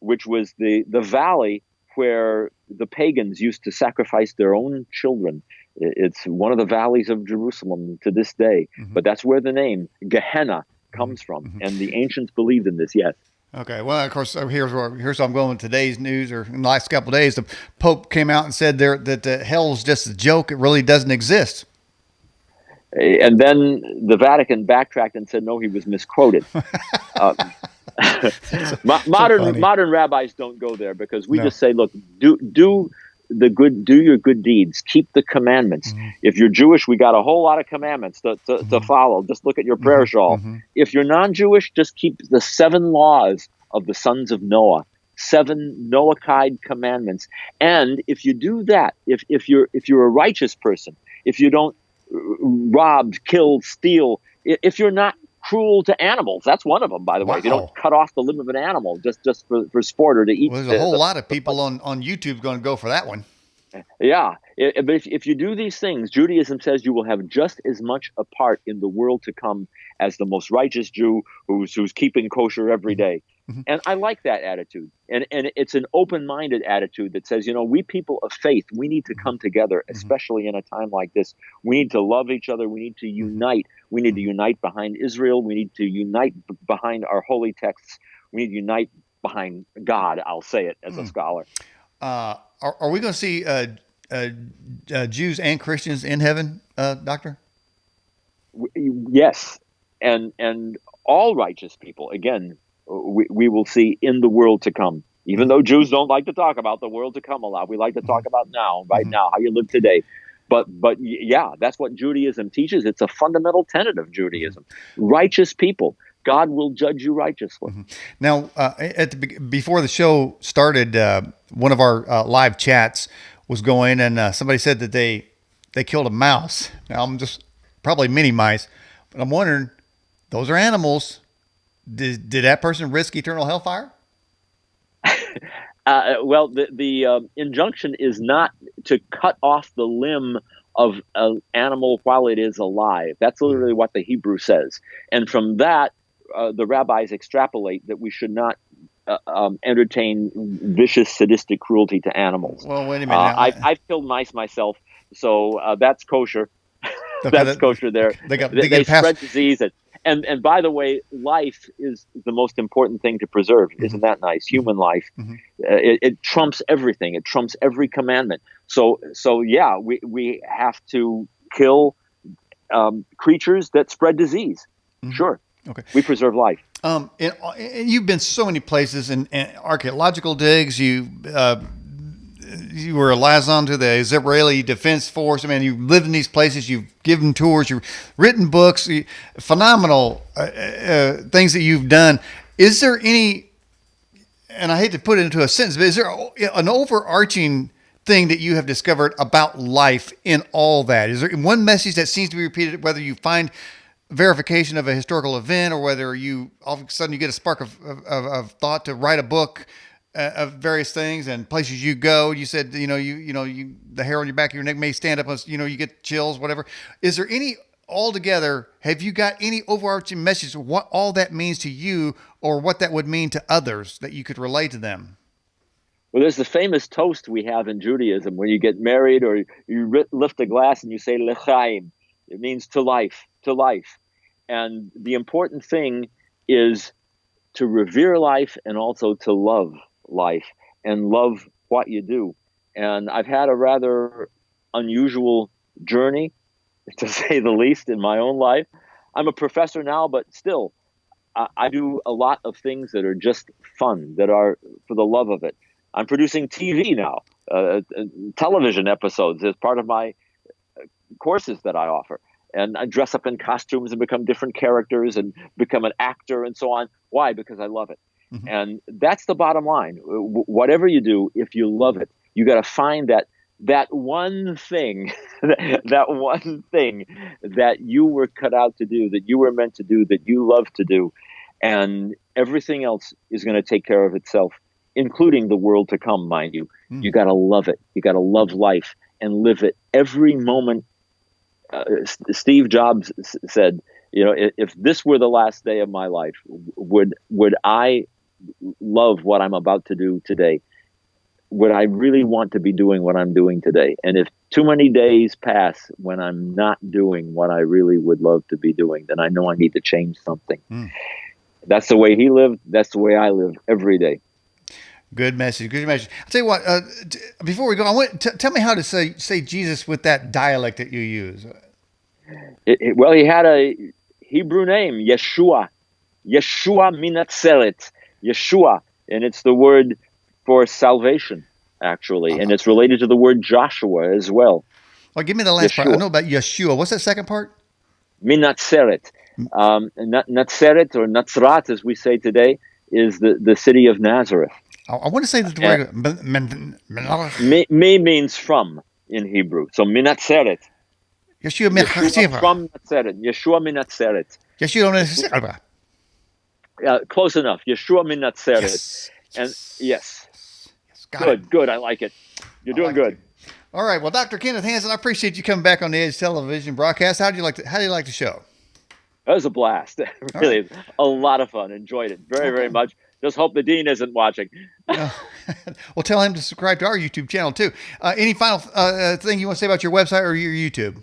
which was the valley where the pagans used to sacrifice their own children. It's one of the valleys of Jerusalem to this day, but that's where the name Gehenna comes from, and the ancients believed in this. Yes. Okay. Well, of course, here's where I'm going with today's news, or in the last couple of days, the Pope came out and said that hell's just a joke; it really doesn't exist. And then the Vatican backtracked and said, no, he was misquoted. So funny. Modern rabbis don't go there because we No. just say, look, do the good, do your good deeds, keep the commandments. Mm-hmm. If you're Jewish, we got a whole lot of commandments to Mm-hmm. follow. Just look at your prayer shawl. Mm-hmm. If you're non-Jewish, just keep the 7 laws of the sons of Noah, 7 Noahide commandments. And if you do that, if you're a righteous person, if you don't rob, kill, steal, if you're not cruel to animals, that's one of them, by the way. If you don't Wow. cut off the limb of an animal just for sport or to eat Well, there's a whole lot of the people on YouTube going to go for that one. yeah, but if you do these things, Judaism says you will have just as much a part in the world to come as the most righteous Jew who's keeping kosher every day. Mm-hmm. And I like that attitude. And it's an open-minded attitude that says, we people of faith, we need to come together, especially in a time like this. We need to love each other. We need to unite. We need to unite behind Israel. We need to unite behind our holy texts. We need to unite behind God. I'll say it as a scholar. Are we going to see Jews and Christians in heaven, Doctor? Yes, and all righteous people, again, we will see in the world to come. Even though Jews don't like to talk about the world to come a lot, we like to talk about now, right now, how you live today. But yeah, that's what Judaism teaches. It's a fundamental tenet of Judaism. Righteous people, God will judge you righteously. Now, before the show started, one of our live chats was going, and somebody said that they killed a mouse. Now, I'm just probably mini mice, but I'm wondering, those are animals. Did that person risk eternal hellfire? Well, the injunction is not to cut off the limb of an animal while it is alive. That's literally what the Hebrew says. And from that, the rabbis extrapolate that we should not entertain vicious, sadistic cruelty to animals. Well, wait a minute. I've killed mice myself, so that's kosher. Okay, That's kosher there. They spread disease. And by the way, life is the most important thing to preserve. Isn't that nice? Human life. It trumps everything. It trumps every commandment. So yeah, we have to kill creatures that spread disease. Sure. Okay. We preserve life. And you've been so many places in archaeological digs. You were a liaison to the Israeli Defense Force. I mean, you lived in these places. You've given tours. You've written books. Phenomenal things that you've done. Is there any? And I hate to put it into a sentence, but is there an overarching thing that you have discovered about life in all that? Is there one message that seems to be repeated, whether you find verification of a historical event or whether you all of a sudden you get a spark of thought to write a book of various things and places you go? You said, you the hair on your back of your neck may stand up, you get chills, whatever. Is there any altogether, have you got any overarching message of what all that means to you or what that would mean to others that you could relate to them? Well, there's the famous toast we have in Judaism when you get married or you lift a glass and you say l'chaim. It means to life, to life. And the important thing is to revere life and also to love life and love what you do. And I've had a rather unusual journey, to say the least, in my own life. I'm a professor now, but still, I do a lot of things that are just fun, that are for the love of it. I'm producing TV now, television episodes as part of my courses that I offer. And I dress up in costumes and become different characters and become an actor and so on. Why? Because I love it. And that's the bottom line. Whatever you do, if you love it, you got to find that one thing, that one thing that you were cut out to do, that you were meant to do, that you love to do. And everything else is going to take care of itself, including the world to come, mind you. You got to love it. You got to love life and live it every moment. Steve Jobs said, if this were the last day of my life, would I love what I'm about to do today? Would I really want to be doing what I'm doing today? And if too many days pass when I'm not doing what I really would love to be doing, then I know I need to change something. That's the way he lived. That's the way I live every day. Good message. Good message. I'll tell you what, before we go, I want tell me how to say Jesus with that dialect that you use. Well, he had a Hebrew name, Yeshua. Yeshua Minatzeret, Yeshua, and it's the word for salvation, actually, and it's related to the word Joshua as well. Well, give me the last part. I Yeshua, know about Yeshua. What's that second part? Minatzeret. Natzeret, or Natzrat, as we say today, is the city of Nazareth. I want to say that the word Me means from in Hebrew. So Minatzeret. Yeshua Yeshua from Natzeret. Yeshua Minatzeret. Yeshua. Close enough. Yeshua Minatzeret. Yes. And yes. Got Good. I like it. You're doing good. All right. Well, Dr. Kenneth Hanson, I appreciate you coming back on the Edge television broadcast. How do you like the show? That was a blast. Really, right. A lot of fun. Enjoyed it very much. Just hope the dean isn't watching. Well, tell him to subscribe to our YouTube channel too. Any final thing you want to say about your website or your YouTube?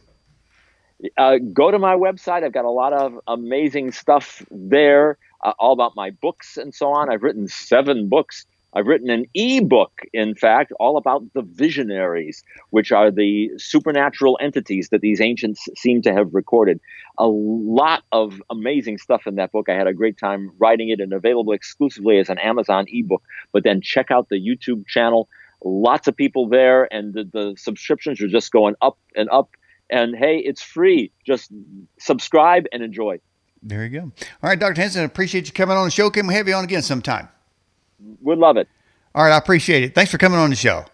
Go to my website. I've got a lot of amazing stuff there, all about my books and so on. I've written 7 books. I've written an ebook, in fact, all about the Visionaries, which are the supernatural entities that these ancients seem to have recorded. A lot of amazing stuff in that book. I had a great time writing it, and available exclusively as an Amazon ebook. But then check out the YouTube channel. Lots of people there, and the subscriptions are just going up and up. And hey, it's free. Just subscribe and enjoy. There you go. All right, Dr. Hanson, I appreciate you coming on the show. Can we have you on again sometime? Would love it. All right, I appreciate it. Thanks for coming on the show.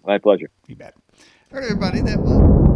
My pleasure. You bet. All right, everybody. That was...